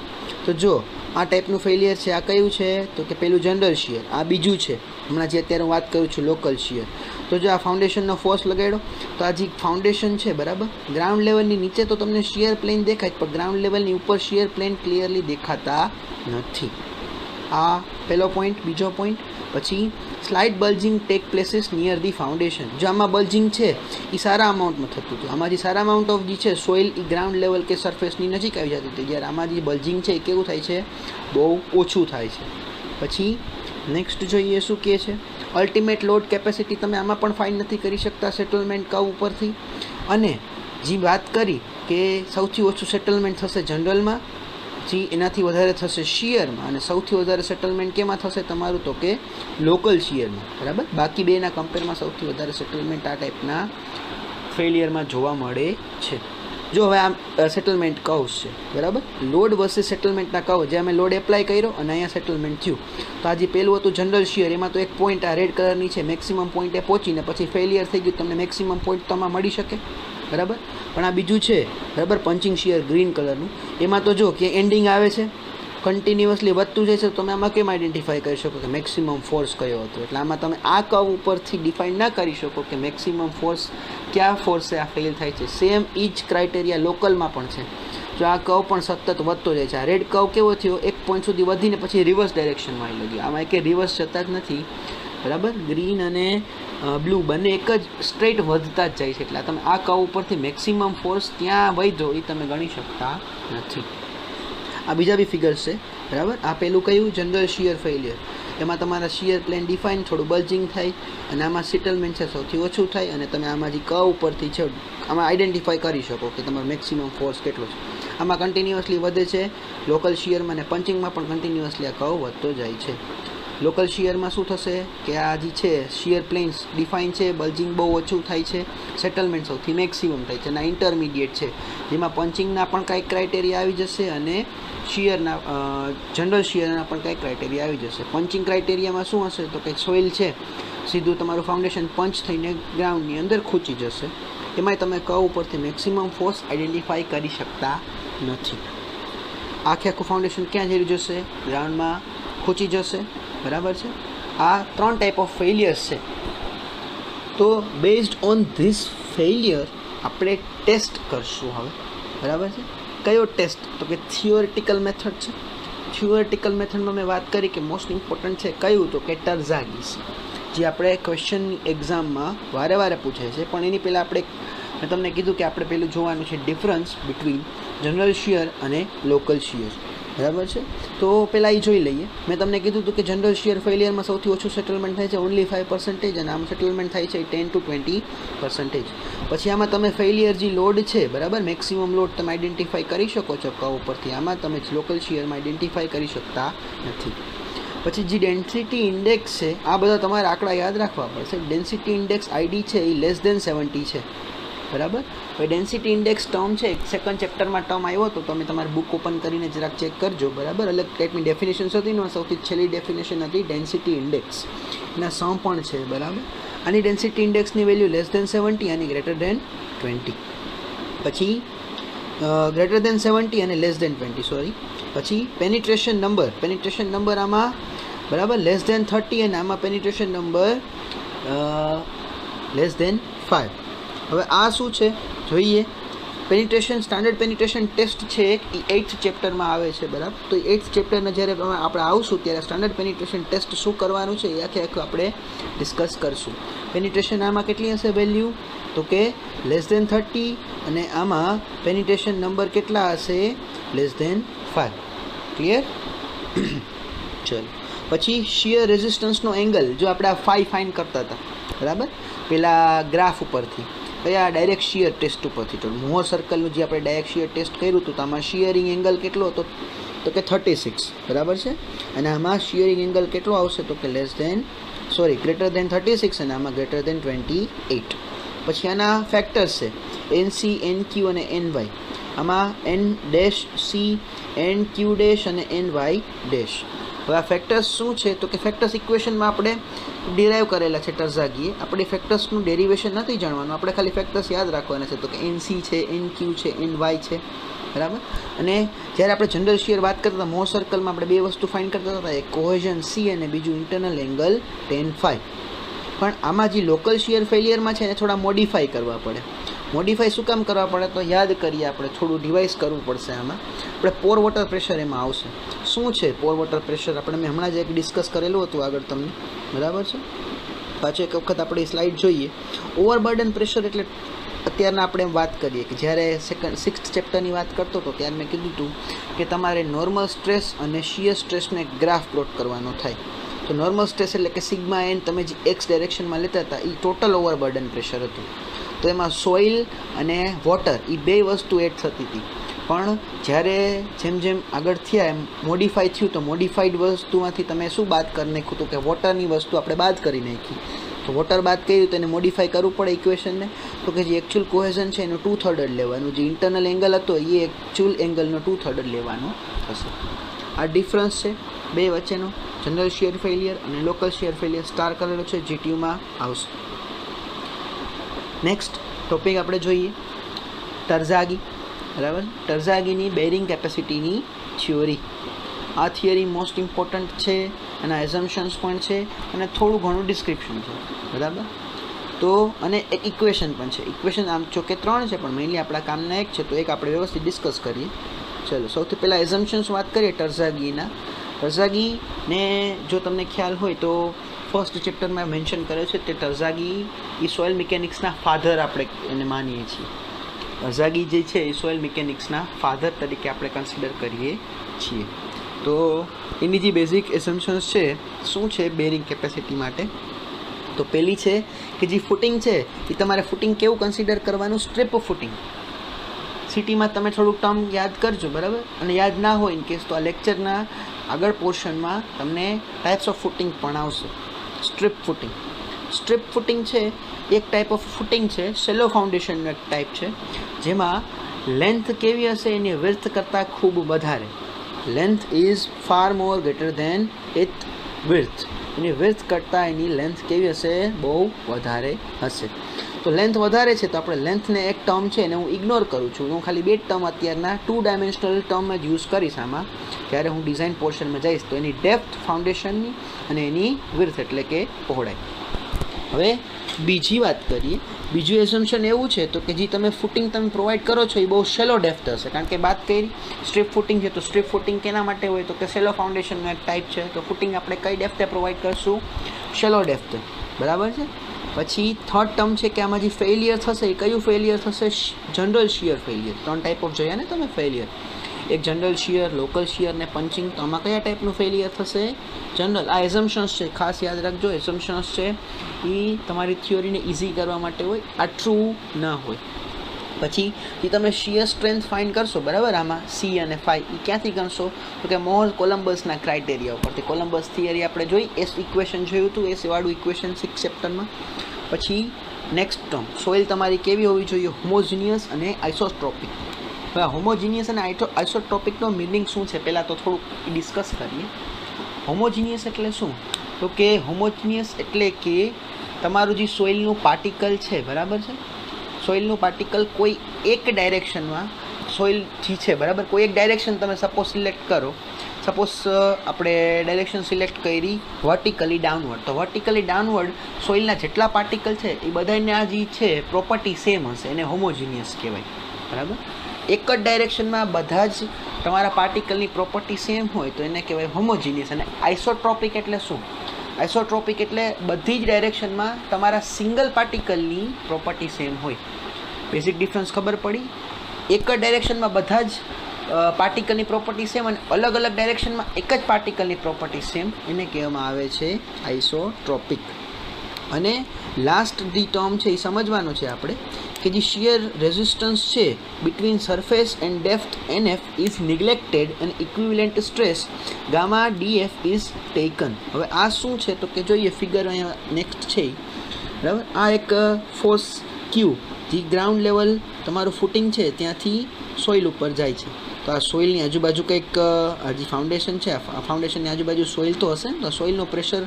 તો જો આ ટાઈપનું ફેલિયર છે, આ કયું છે તો કે પેલું જનરલ શિયર, આ બીજું છે હમણાં જે અત્યારે હું વાત કરું છું લોકલ શિયર. તો જો આ ફાઉન્ડેશનનો ફોર્સ લગાડ્યો તો આ જે ફાઉન્ડેશન છે, બરાબર, ગ્રાઉન્ડ લેવલની નીચે તો તમને શિયર પ્લેન દેખાય, પણ ગ્રાઉન્ડ લેવલની ઉપર શિયર પ્લેન ક્લિયરલી દેખાતા નથી. આ પહેલો પોઈન્ટ. બીજો પોઈન્ટ પછી slight bulging take places near the foundation. જો આમાં બલ્જિંગ છે એ સારા અમાઉન્ટમાં થતું હતું, આમાં જે સારા અમાઉન્ટ ઓફ જે છે સોઇલ એ ગ્રાઉન્ડ લેવલ કે સરફેસની નજીક આવી જતી હતી, જ્યારે આમાં જે બલ્જિંગ છે એ કેવું થાય છે, બહુ ઓછું થાય છે. પછી નેક્સ્ટ જોઈએ શું કહે છે, અલ્ટિમેટ લોડ કેપેસિટી તમે આમાં પણ ફાઇન્ડ નથી કરી શકતા સેટલમેન્ટ કર્વ ઉપરથી. અને જે વાત કરી કે સૌથી ઓછું સેટલમેન્ટ થશે જનરલમાં, જે એનાથી વધારે થશે શિયરમાં, અને સૌથી વધારે સેટલમેન્ટ કેમાં થશે તમારું તો કે લોકલ શિયરમાં, બરાબર. બાકી બેના કમ્પેરમાં સૌથી વધારે સેટલમેન્ટ આ ટાઈપના ફેલિયરમાં જોવા મળે છે. જો હવે આ સેટલમેન્ટ કર્વ્સ છે, બરાબર, લોડ વર્સિસ સેટલમેન્ટના કર્વ, જે અમે લોડ એપ્લાય કર્યો અને અહીંયા સેટલમેન્ટ થયું. તો આ જે પહેલું હતું જનરલ શિયર, એમાં તો એક પોઈન્ટ આ રેડ કલરની છે મેક્સિમમ પોઈન્ટે પહોંચીને પછી ફેલિયર થઈ ગયું, તમને મેક્સિમમ પોઈન્ટ તો આમાં મળી શકે, બરાબર. પણ આ બીજું છે, બરાબર, પંચિંગ શિયર ગ્રીન કલરનું, એમાં તો જો કે એન્ડિંગ આવે છે, કન્ટિન્યુઅસલી વધતું જાય છે. તમે આમાં કેમ આઈડેન્ટિફાઈ કરી શકો કે મેક્સિમમ ફોર્સ કયો હતો? એટલે આમાં તમે આ કર્વ ઉપરથી ડિફાઇન ના કરી શકો કે મેક્સિમમ ફોર્સ કયા ફોર્સે આ ફેલ થાય છે. સેમ ઈ જ ક્રાઇટેરિયા લોકલમાં પણ છે. જો આ કર્વ પણ સતત વધતો જાય છે. આ રેડ કર્વ કેવો થયો, એક પોઈન્ટ સુધી વધીને પછી રિવર્સ ડાયરેક્શનમાં આવી ગયો. આમાં એક રિવર્સ જતા જ નથી, બરાબર. ગ્રીન અને બ્લુ બંને એક જ સ્ટ્રેટ વધતા જ જાય છે. એટલે તમે આ કર્વ ઉપરથી મેક્સિમમ ફોર્સ ત્યાં વધ્યો એ તમે ગણી શકતા નથી. આ બીજા બી ફિગર્સ છે, બરાબર. આ પેલું કયું જનરલ શિયર ફેલિયર, એમાં તમારા શિયર પ્લેન ડિફાઇન થોડું બલ્જિંગ થાય અને આમાં સેટલમેન્ટ છે સૌથી ઓછું થાય, અને તમે આમાં જે કર્વ ઉપરથી છે આમાં આઈડેન્ટિફાઈ કરી શકો કે તમારો મેક્સિમમ ફોર્સ કેટલો છે. આમાં કન્ટિન્યુઅસલી વધે છે લોકલ શિયરમાં, અને પંચિંગમાં પણ કન્ટિન્યુઅસલી આ કર્વ વધતો જાય છે. લોકલ શિયરમાં શું થશે કે આ જે છે શિયર પ્લેન્સ ડિફાઇન છે, બલ્જિંગ બહુ ઓછું થાય છે, સેટલમેન્ટ સૌથી મેક્સિમમ થાય છે. અને ઇન્ટરમીડિયેટ છે જેમાં પંચિંગના પણ કાંઈક ક્રાઇટેરિયા આવી જશે અને શિયરના જનરલ શિયરના પણ કાંઈક ક્રાઇટેરિયા આવી જશે. પંચિંગ ક્રાઇટેરિયામાં શું હશે તો કંઈક સોઇલ છે સીધું તમારું ફાઉન્ડેશન પંચ થઈને ગ્રાઉન્ડની અંદર ખૂંચી જશે, એમાંય તમે કર્વ ઉપરથી મેક્સિમમ ફોર્સ આઈડેન્ટિફાઈ કરી શકતા નથી. આખું ફાઉન્ડેશન ક્યાં જઈ જશે, ગ્રાઉન્ડમાં ખૂંચી જશે, બરાબર છે. આ 3 ટાઈપ ઓફ ફેલિયર્સ છે. તો બેઝડ ઓન ધીસ ફેલિયર આપણે ટેસ્ટ કરશું હવે, બરાબર છે. કયો ટેસ્ટ? તો કે થિયોરિટિકલ મેથડ છે. થિયોરિટિકલ મેથડમાં મેં વાત કરી કે મોસ્ટ ઇમ્પોર્ટન્ટ છે કયું? તો કે ટર્ઝાગીસ, જે આપણે ક્વેશ્ચનની એક્ઝામમાં વારે પૂછે છે. પણ એની પહેલાં મેં તમને કીધું કે આપણે પહેલું જોવાનું છે ડિફરન્સ બિટવીન જનરલ શિયર અને લોકલ શિયર, બરાબર છે. તો પહેલાં એ જોઈ લઈએ. મેં તમને કીધું હતું કે જનરલ શિયર ફેલિયરમાં સૌથી ઓછું સેટલમેન્ટ થાય છે, ઓનલી 5%, અને આમાં સેટલમેન્ટ થાય છે 10 to 20%. પછી આમાં તમે ફેલિયર જે લોડ છે, બરાબર, મેક્સિમમ લોડ તમે આઈડેન્ટિફાઈ કરી શકો છો કર્વ ઉપરથી. આમાં તમે લોકલ શિયરમાં આઈડેન્ટિફાઈ કરી શકતા નથી. પછી જે ડેન્સિટી ઇન્ડેક્સ છે, આ બધા તમારે આંકડા યાદ રાખવા પડશે. ડેન્સિટી ઇન્ડેક્સ આઈડી છે એ લેસ દેન 70 છે, બરાબર. હવે ડેન્સિટી ઇન્ડેક્સ ટર્મ છે, સેકન્ડ ચેપ્ટરમાં ટર્મ આવ્યો તો તમે તમારી બુક ઓપન કરીને જરાક ચેક કરજો, બરાબર. એટલે ટાઈપની ડેફિનેશન હતી ને, સૌથી છેલ્લી ડેફિનેશન હતી ડેન્સિટી ઇન્ડેક્સ. એના સમ પણ છે, બરાબર. આની ડેન્સિટી ઇન્ડેક્સની વેલ્યુ લેસ દેન 70 અને ગ્રેટર દેન 20. પછી ગ્રેટર દેન 70 અને લેસ દેન 20, સોરી. પછી પેનિટ્રેશન નંબર આમાં, બરાબર, લેસ દેન 30 અને આમાં પેનિટ્રેશન નંબર લેસ દેન 5. હવે આ શું છે જોઈએ. સ્ટાન્ડર્ડ પેનિટ્રેશન ટેસ્ટ છે એ 8th ચેપ્ટરમાં આવે છે, બરાબર. તો 8th ચેપ્ટરના જ્યારે આપણે આવશું ત્યારે સ્ટાન્ડર્ડ પેનિટ્રેશન ટેસ્ટ શું કરવાનું છે એ આખે આપણે ડિસ્કસ કરશું. પેનિટ્રેશન આમાં કેટલી હશે વેલ્યુ? તો કે લેસ દેન 30 અને આમાં પેનિટ્રેશન નંબર કેટલા હશે? Less than 5. ક્લિયર? ચલો. પછી શિયર રેઝિસ્ટન્સનો એંગલ, જો આપણે આ ફાઈ ફાઇન કરતા હતા, બરાબર, પેલા ગ્રાફ ઉપરથી, કયા ડાયરેક્ટ શિયર ટેસ્ટ ઉપરથી. તો મોહર સર્કલનું જે આપણે ડાયરેક્ટ શિયર ટેસ્ટ કર્યું હતું તો આમાં શિયરિંગ એંગલ કેટલો હતો? તો કે 36, બરાબર છે. અને આમાં શિયરિંગ એંગલ કેટલો આવશે? તો કે ગ્રેટર દેન 36 અને આમાં ગ્રેટર દેન 28. પછી આના ફેક્ટર્સ છે NC, NQ અને NY. આમાં N-C, NQ' અને NY'. હવે આ ફેક્ટર્સ શું છે? તો કે ફેક્ટર્સ ઇક્વેશનમાં આપણે ડિરાઈવ કરેલા છે ટર્ઝાગીએ. આપણે ફેક્ટર્સનું ડેરિવેશન નથી જાણવાનું, આપણે ખાલી ફેક્ટર્સ યાદ રાખવાના છે. તો કે NC છે, NQ છે, NY છે, બરાબર. અને જ્યારે આપણે જનરલ શિયર વાત કરતા હતા, મોર સર્કલમાં આપણે બે વસ્તુ ફાઇન્ડ કરતા હતા, એક કોહેઝન C અને બીજું ઇન્ટરનલ એંગલ tan phi. પણ આમાં જે લોકલ શિયર ફેલિયરમાં છે એને થોડા મોડિફાઈ કરવા પડે. મોડિફાઈ શું કામ કરવા પડે? તો યાદ કરીએ, આપણે થોડું ડિવાઇસ કરવું પડશે. આમાં આપણે પોર વોટર પ્રેશર એમાં આવશે. શું છે પોર વોટર પ્રેશર? આપણે મેં હમણાં જ એક ડિસ્કસ કરેલું હતું આગળ તમને, બરાબર છે. પાછું એક વખત આપણે સ્લાઇડ જોઈએ. ઓવરબર્ડન પ્રેશર એટલે અત્યારના આપણે વાત કરીએ કે જ્યારે 6th ચેપ્ટરની વાત કરતો હતો ત્યારે મેં કીધું હતું કે તમારે નોર્મલ સ્ટ્રેસ અને શિયર સ્ટ્રેસનો એક ગ્રાફ પ્લોટ કરવાનો થાય. તો નોર્મલ સ્ટ્રેસ એટલે કે સિગ્મા એન તમે જે એક્સ ડાયરેક્શનમાં લેતા હતા એ ટોટલ ઓવરબર્ડન પ્રેશર હતું. તો એમાં સોઇલ અને વોટર એ બે વસ્તુ એડ થતી હતી. પણ જ્યારે જેમ આગળ થયા એમ મોડિફાઈ થયું તો મોડિફાઈડ વસ્તુમાંથી તમે શું બાદ કરી નાખ્યું? તો કે વોટરની વસ્તુ આપણે બાદ કરી નાખી. તો વોટર બાદ કર્યું તો એને મોડિફાઈ કરવું પડે ઇક્વેશનને. તો કે જે એકચ્યુઅલ કોહેઝન છે એનું 2/3 જ લેવાનું, જે ઇન્ટરનલ એંગલ હતો એ એકચ્યુઅલ એંગલનો 2/3 જ લેવાનો થશે. આ ડિફરન્સ છે બે વચ્ચેનો, જનરલ શિયર ફેલિયર અને લોકલ શિયર ફેલિયર. સ્ટાર કરેલો છે, GTUમાં આવશે. નેક્સ્ટ ટોપિક આપણે જોઈએ ટર્ઝાગી, બરાબર. ટર્ઝાગીની બેરિંગ કેપેસિટીની થિયોરી. આ થિયરી મોસ્ટ ઇમ્પોર્ટન્ટ છે, એના એઝમ્પશન્સ પણ છે અને થોડું ઘણું ડિસ્ક્રિપ્શન છે, બરાબર. તો અને એક ઇક્વેશન પણ છે. ઇક્વેશન આમ જોકે 3 છે પણ મેઇનલી આપણા કામના એક છે, તો એક આપણે વ્યવસ્થિત ડિસ્કસ કરીએ. ચલો, સૌથી પહેલાં એઝમ્પશન્સ વાત કરીએ ટર્ઝાગીના. ટર્ઝાગીને જો તમને ખ્યાલ હોય તો ફર્સ્ટ ચેપ્ટરમાં મેન્શન કરે છે તે ટર્ઝાગી એ સોઇલ મિકેનિક્સના ફાધર આપણે એને માનીએ છીએ. ટર્ઝાગી જે છે એ સોઇલ મિકેનિક્સના ફાધર તરીકે આપણે કન્સિડર કરીએ છીએ. તો એની જે બેઝિક એસમ્પશન્સ છે શું છે બેરિંગ કેપેસિટી માટે? તો પહેલી છે કે જે ફૂટિંગ છે એ તમારે ફૂટિંગ કેવું કન્સિડર કરવાનું? Strip footing. સિટીમાં તમે થોડુંક ટર્મ યાદ કરજો, બરાબર. અને યાદ ના હોય ઇન કેસ તો આ લેક્ચરના આગળ પોર્શનમાં તમને ટાઈપ્સ ઓફ ફૂટિંગ પણ આવશે. સ્ટ્રીપ ફૂટિંગ છે એક ટાઈપ ઓફ ફૂટિંગ છે, સેલો ફાઉન્ડેશનનો એક ટાઈપ છે, જેમાં લેન્થ કેવી હશે એની વિડ્થ કરતાં ખૂબ વધારે. Length is far more greater then it width. Any width કરતાં એની લેન્થ કેવી હશે? બહુ વધારે હશે. તો લેન્થ વધારે છે તો આપણે લેન્થને એક ટર્મ છે એને હું ઇગ્નોર કરું છું. હું ખાલી બે ટર્મ અત્યારના 2 ડાયમેન્શનલ ટર્મ જ યુઝ કરીશ આમાં. જ્યારે હું ડિઝાઇન પોર્શનમાં જઈશ તો એની ડેપ્થ ફાઉન્ડેશનની અને એની વિડ્થ એટલે કે પહોળાઈ. હવે બીજી વાત કરીએ, બીજું એઝમ્પશન એવું છે તો કે જે તમે ફૂટિંગ તમે પ્રોવાઈડ કરો છો એ બહુ શેલો ડેપ્થ હશે, કારણ કે વાત કરી સ્ટ્રીપ ફૂટિંગ છે, તો સ્ટ્રીપ ફૂટિંગ કેના માટે હોય તો કે શેલો ફાઉન્ડેશનનો એક ટાઈપ છે, તો ફૂટિંગ આપણે કઈ ડેપ્થે પ્રોવાઈડ કરશું, શેલો ડેપ્થ, બરાબર છે. પછી થર્ડ ટર્મ છે કે આમાં જે ફેલિયર થશે એ કયું ફેલિયર થશે, general shear failure. 3 type of જોયા ને તમે ફેલિયર, એક જનરલ શિયર, લોકલ શિયર ને પંચિંગ. તો આમાં કયા ટાઈપનું ફેલિયર થશે, જનરલ. આ એઝમ્પશન્સ છે, ખાસ યાદ રાખજો, એઝમ્પશન્સ છે એ તમારી થિયોરીને ઇઝી કરવા માટે હોય, આ ટ્રુ ના હોય. પછી જે તમે શિયર સ્ટ્રેન્થ ફાઇન્ડ કરશો, બરાબર, આમાં સી અને ફાઈ એ ક્યાંથી કરશો તો કે મોર કોલમ્બસના ક્રાઇટેરિયા ઉપરથી. કોલમ્બસ થિયરી આપણે જોઈ, એસ ઇક્વેશન જોયું હતું, એસ વાળું ઇક્વેશન 6 ચેપ્ટરમાં. પછી નેક્સ્ટ ટર્મ, સોઇલ તમારી કેવી હોવી જોઈએ, હોમોજીનિયસ અને આઇસોટ્રોપિક. હવે હોમોજીનિયસ અને આઇસોટ્રોપિકનો મિનિંગ શું છે પહેલાં તો થોડુંક ડિસ્કસ કરીએ. હોમોજીનિયસ એટલે શું તો કે હોમોજીનિયસ એટલે કે તમારું જે સોઇલનું પાર્ટિકલ છે, બરાબર છે, સોઇલનું પાર્ટિકલ કોઈ એક ડાયરેક્શનમાં સોઇલ જે છે, બરાબર, કોઈ એક ડાયરેક્શન તમે સપોઝ સિલેક્ટ કરો, સપોઝ આપણે ડાયરેક્શન સિલેક્ટ કરી વર્ટિકલી ડાઉનવર્ડ, તો વર્ટિકલી ડાઉનવર્ડ સોઇલના જેટલા પાર્ટિકલ છે એ બધાના જે છે પ્રોપર્ટી સેમ હશે, એને હોમોજીનિયસ કહેવાય, બરાબર. એક જ ડાયરેક્શનમાં બધા જ તમારા પાર્ટિકલની પ્રોપર્ટી સેમ હોય તો એને કહેવાય હોમોજીનિયસ. અને આઇસોટ્રોપિક એટલે શું, આઇસોટ્રોપિક એટલે બધી જ ડાયરેક્શનમાં તમારા સિંગલ પાર્ટિકલની પ્રોપર્ટી સેમ હોય. બેઝિક ડિફરન્સ ખબર પડી, એક જ ડાયરેક્શનમાં બધા જ પાર્ટિકલની પ્રોપર્ટી સેમ અને અલગ અલગ ડાયરેક્શનમાં એક જ પાર્ટિકલની પ્રોપર્ટી સેમ, એને કહેવામાં આવે છે આઇસોટ્રોપિક. અને લાસ્ટ ધી ટર્મ છે એ સમજવાનું છે આપણે કે જે શિયર રેઝિસ્ટન્સ છે between surface and depth NF is neglected and equivalent stress gamma DF is taken. હવે આ શું છે તો કે જોઈએ ફિગર અહીંયા નેક્સ્ટ છે, બરાબર. આ એક ફોર્સ Q જે ગ્રાઉન્ડ લેવલ તમારું ફૂટિંગ છે ત્યાંથી સોઇલ ઉપર જાય છે, તો આ સોઇલની આજુબાજુ કંઈક આ જે ફાઉન્ડેશન છે, આ ફાઉન્ડેશનની આજુબાજુ સોઇલ તો હશે ને, તો સોઇલનું પ્રેશર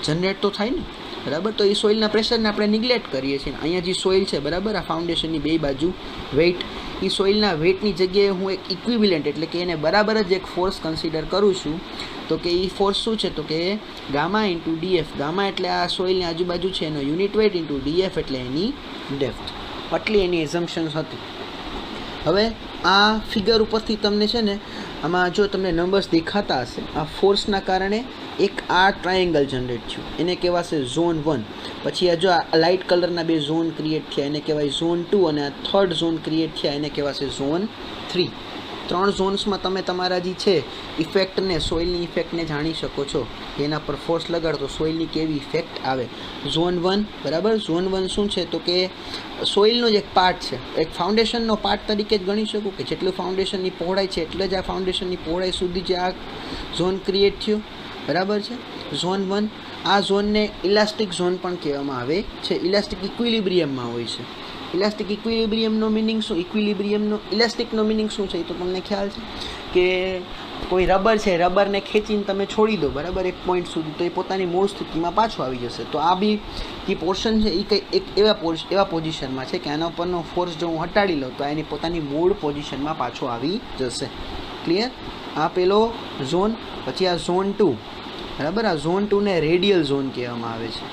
જનરેટ તો થાય ને, બરાબર. તો એ સોઇલના પ્રેશરને આપણે નિગ્લેક્ટ કરીએ છીએ. અહીંયા જે સોઇલ છે, બરાબર, આ ફાઉન્ડેશનની બે બાજુ વેઇટ, એ સોઇલના વેઇટની જગ્યાએ હું એક ઇક્વિવેલન્ટ એટલે કે એને બરાબર જ એક ફોર્સ કન્સિડર કરું છું, તો કે એ ફોર્સ શું છે તો કે ગામા ઇન્ટુ DF. ગામા એટલે આ સોઇલની આજુબાજુ છે એનો યુનિટ વેઇટ ઇન્ટુ DF એટલે એની ડેપ્થ. આટલી એની એઝમ્પશન્સ હતી. હવે આ ફિગર ઉપરથી તમને છે ને આમાં જો તમને નંબર્સ દેખાતા હશે, આ ફોર્સના કારણે એક આ ટ્રાયેંગલ જનરેટ થયું, એને કહેવાશે ઝોન 1. પછી આ જો આ લાઇટ કલરના બે ઝોન ક્રિએટ થયા એને કહેવાય ઝોન 2, અને આ થર્ડ ઝોન ક્રિએટ થયા એને કહેવાશે ઝોન 3. 3 ઝોન્સમાં તમે તમારા જે છે ઇફેક્ટને, સોઇલની ઇફેક્ટને જાણી શકો છો, એના પર ફોર્સ લગાડો તો સોઇલની કેવી ઇફેક્ટ આવે. ઝોન 1, બરાબર, ઝોન 1 શું છે તો કે સોઇલનો જ એક પાર્ટ છે, એક ફાઉન્ડેશનનો પાર્ટ તરીકે જ ગણી શકું કે જેટલું ફાઉન્ડેશનની પહોળાઈ છે એટલે જ આ ફાઉન્ડેશનની પહોળાઈ સુધી જે આ ઝોન ક્રિએટ થયો, બરાબર છે, ઝોન 1. આ ઝોનને ઇલાસ્ટિક ઝોન પણ કહેવામાં આવે છે, ઇલાસ્ટિક ઇક્વિલિબ્રિયમમાં હોય છે. ઇલાસ્ટિક ઇક્વિલિબ્રિયમનો મિનિંગ શું, ઇક્વિલિબ્રિયમનો ઇલાસ્ટિકનો મિનિંગ શું છે એ તો તમને ખ્યાલ છે કે કોઈ રબર છે, રબરને ખેંચીને તમે છોડી દો, બરાબર, એક પોઈન્ટ સુધી, તો એ પોતાની મૂળ સ્થિતિમાં પાછો આવી જશે. તો આ બી જે પોર્શન છે એ કંઈ એક એવા પોઝિશનમાં છે કે આના ઉપરનો ફોર્સ જો હું હટાડી લઉં તો એની પોતાની મૂળ પોઝિશનમાં પાછો આવી જશે. ક્લિયર? આ પેલો ઝોન. પછી આ ઝોન 2, બરાબર, આ ઝોન 2 ને રેડિયલ ઝોન કહેવામાં આવે છે.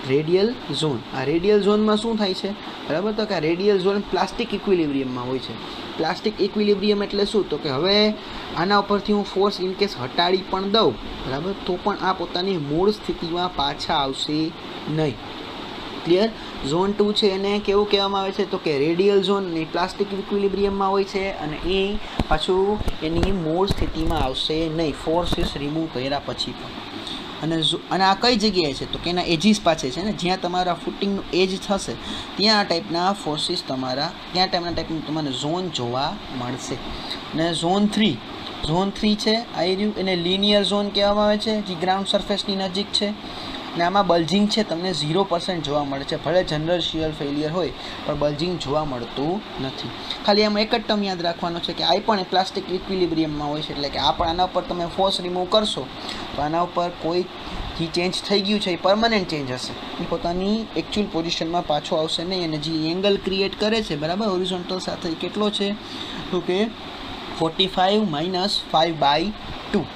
રેડિયલ ઝોન, આ રેડિયલ ઝોનમાં શું થાય છે, બરાબર, તો કે આ રેડિયલ ઝોન પ્લાસ્ટિક ઇક્વિલિબ્રિયમમાં હોય છે. પ્લાસ્ટિક ઇક્વિલિબ્રિયમ એટલે શું તો કે હવે આના ઉપરથી હું ફોર્સ ઇન કેસ હટાડી પણ દઉં, બરાબર, તો પણ આ પોતાની મૂળ સ્થિતિમાં પાછા આવશે નહીં. ક્લિયર? ઝોન 2 છે એને કેવું કહેવામાં આવે છે તો કે રેડિયલ ઝોન, એ પ્લાસ્ટિક ઇક્વિલિબ્રિયમમાં હોય છે અને એ પાછું એની મૂળ સ્થિતિમાં આવશે નહીં, ફોર્સિસ રિમૂવ કર્યા પછી પણ. અને આ કઈ જગ્યાએ છે તો કે એના એજીસ પાસે છે ને, જ્યાં તમારા ફૂટિંગનું એજ થશે ત્યાં આ ટાઈપના ફોર્સિસ તમારા, ત્યાં ટાઈપનું તમારે ઝોન જોવા મળશે. અને ઝોન 3 છે આ એરિયું, એને લિનિયર ઝોન કહેવામાં આવે છે, જે ગ્રાઉન્ડ સરફેસની નજીક છે. અને આમાં બલ્જિંગ છે તમને 0% જોવા મળે છે, ભલે જનરલ શિયર ફેલિયર હોય પણ બલ્જિંગ જોવા મળતું નથી. ખાલી આમાં એક જ ટર્મ યાદ રાખવાનો છે કે આ પણ પ્લાસ્ટિક ઇક્વિલિબ્રિયમમાં હોય છે, એટલે કે આ પણ આના ઉપર તમે ફોર્સ રિમૂવ કરશો તો આના ઉપર કોઈ જે ચેન્જ થઈ ગયું છે એ પરમનન્ટ ચેન્જ હશે, એ પોતાની એકચ્યુઅલ પોઝિશનમાં પાછો આવશે નહીં. અને જે એંગલ ક્રિએટ કરે છે, બરાબર, હોરિઝોન્ટલ સાથે એ કેટલો છે તો કે 45 - 5/2.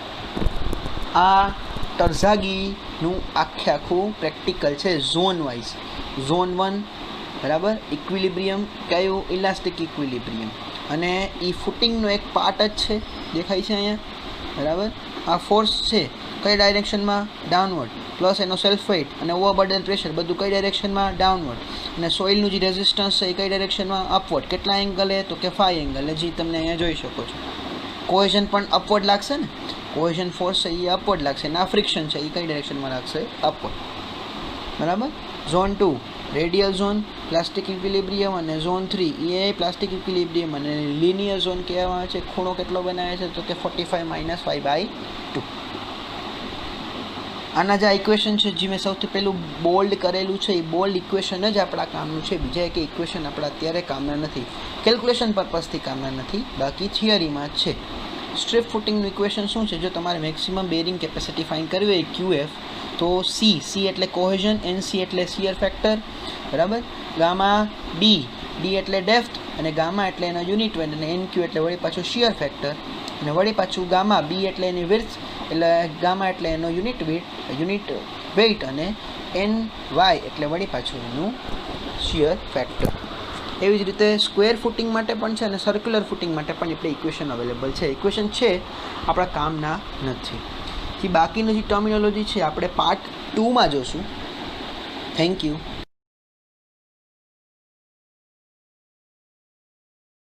આ ટરઝાગી નું આખું પ્રેક્ટિકલ છે ઝોન વાઇઝ. ઝોન 1 બરાબર ઇક્વિલિબ્રિયમ કયું ઇલાસ્ટિક ઇક્વિલિબ્રિયમ અને એ ફૂટિંગનો એક પાર્ટ જ છે દેખાય છે અહીંયા બરાબર. આ ફોર્સ છે કઈ ડાયરેક્શનમાં ડાઉનવર્ડ પ્લસ એનો સેલ્ફ વેઇટ અને ઓવરબર્ડન પ્રેશર બધું કઈ ડાયરેક્શનમાં ડાઉનવર્ડ અને સોઇલનું જે રેઝિસ્ટન્સ છે એ કઈ ડાયરેક્શનમાં અપવર્ડ. કેટલા એંગલે તો કે 5 એંગલે જે તમને અહીંયા જોઈ શકો છો. કોહેઝન પણ અપવર્ડ લાગશે ને કોહેઝન ફોર્સ છે એ અપવર્ડ લાગશે અને આ ફ્રિક્શન છે એ કઈ ડાયરેક્શનમાં લાગશે અપવર્ડ બરાબર. Zone 2 radial zone plastic equilibrium અને ઝોન 3 એ પ્લાસ્ટિક ઇક્વિલિબ્રિયમ અને લિનિયર ઝોન કહેવામાં આવે છે. ખૂણો કેટલો બનાવે છે તો કે 45 - 5/2. આના જે ઇક્વેશન છે જે મેં સૌથી પહેલું બોલ્ડ કરેલું છે એ બોલ્ડ ઇક્વેશન જ આપણા કામનું છે. બીજા એક ઇક્વેશન આપણા અત્યારે કામના નથી, કેલ્ક્યુલેશન પર્પઝથી કામના નથી, બાકી થિયરીમાં જ છે. સ્ટ્રીપ ફૂટિંગનું ઇક્વેશન શું છે? જો તમારે મેક્સિમમ બેરિંગ કેપેસિટી ફાઇન્ડ કરવી હોય QF તો સી એટલે કોહેઝન, NC એટલે શિયર ફેક્ટર બરાબર, ગામા ડી એટલે ડેપ્થ અને ગામા એટલે એનો યુનિટ વેટ અને NQ એટલે વળી પાછું શિયર ફેક્ટર અને વળી પાછું ગામા બી એટલે એની વિડ્થ એટલે ગામા એટલે એનો યુનિટ વેઇટ અને NY એટલે વળી પાછું એનું શિયર ફેક્ટર. એવી જ રીતે સ્ક્વેર ફૂટિંગ માટે પણ છે અને સર્ક્યુલર ફૂટિંગ માટે પણ આપણે ઇક્વેશન અવેલેબલ છે. ઇક્વેશન છે આપણા કામના નથી. બાકીની જે ટર્મિનોલોજી છે આપણે પાર્ટ 2માં જોશું. Thank you.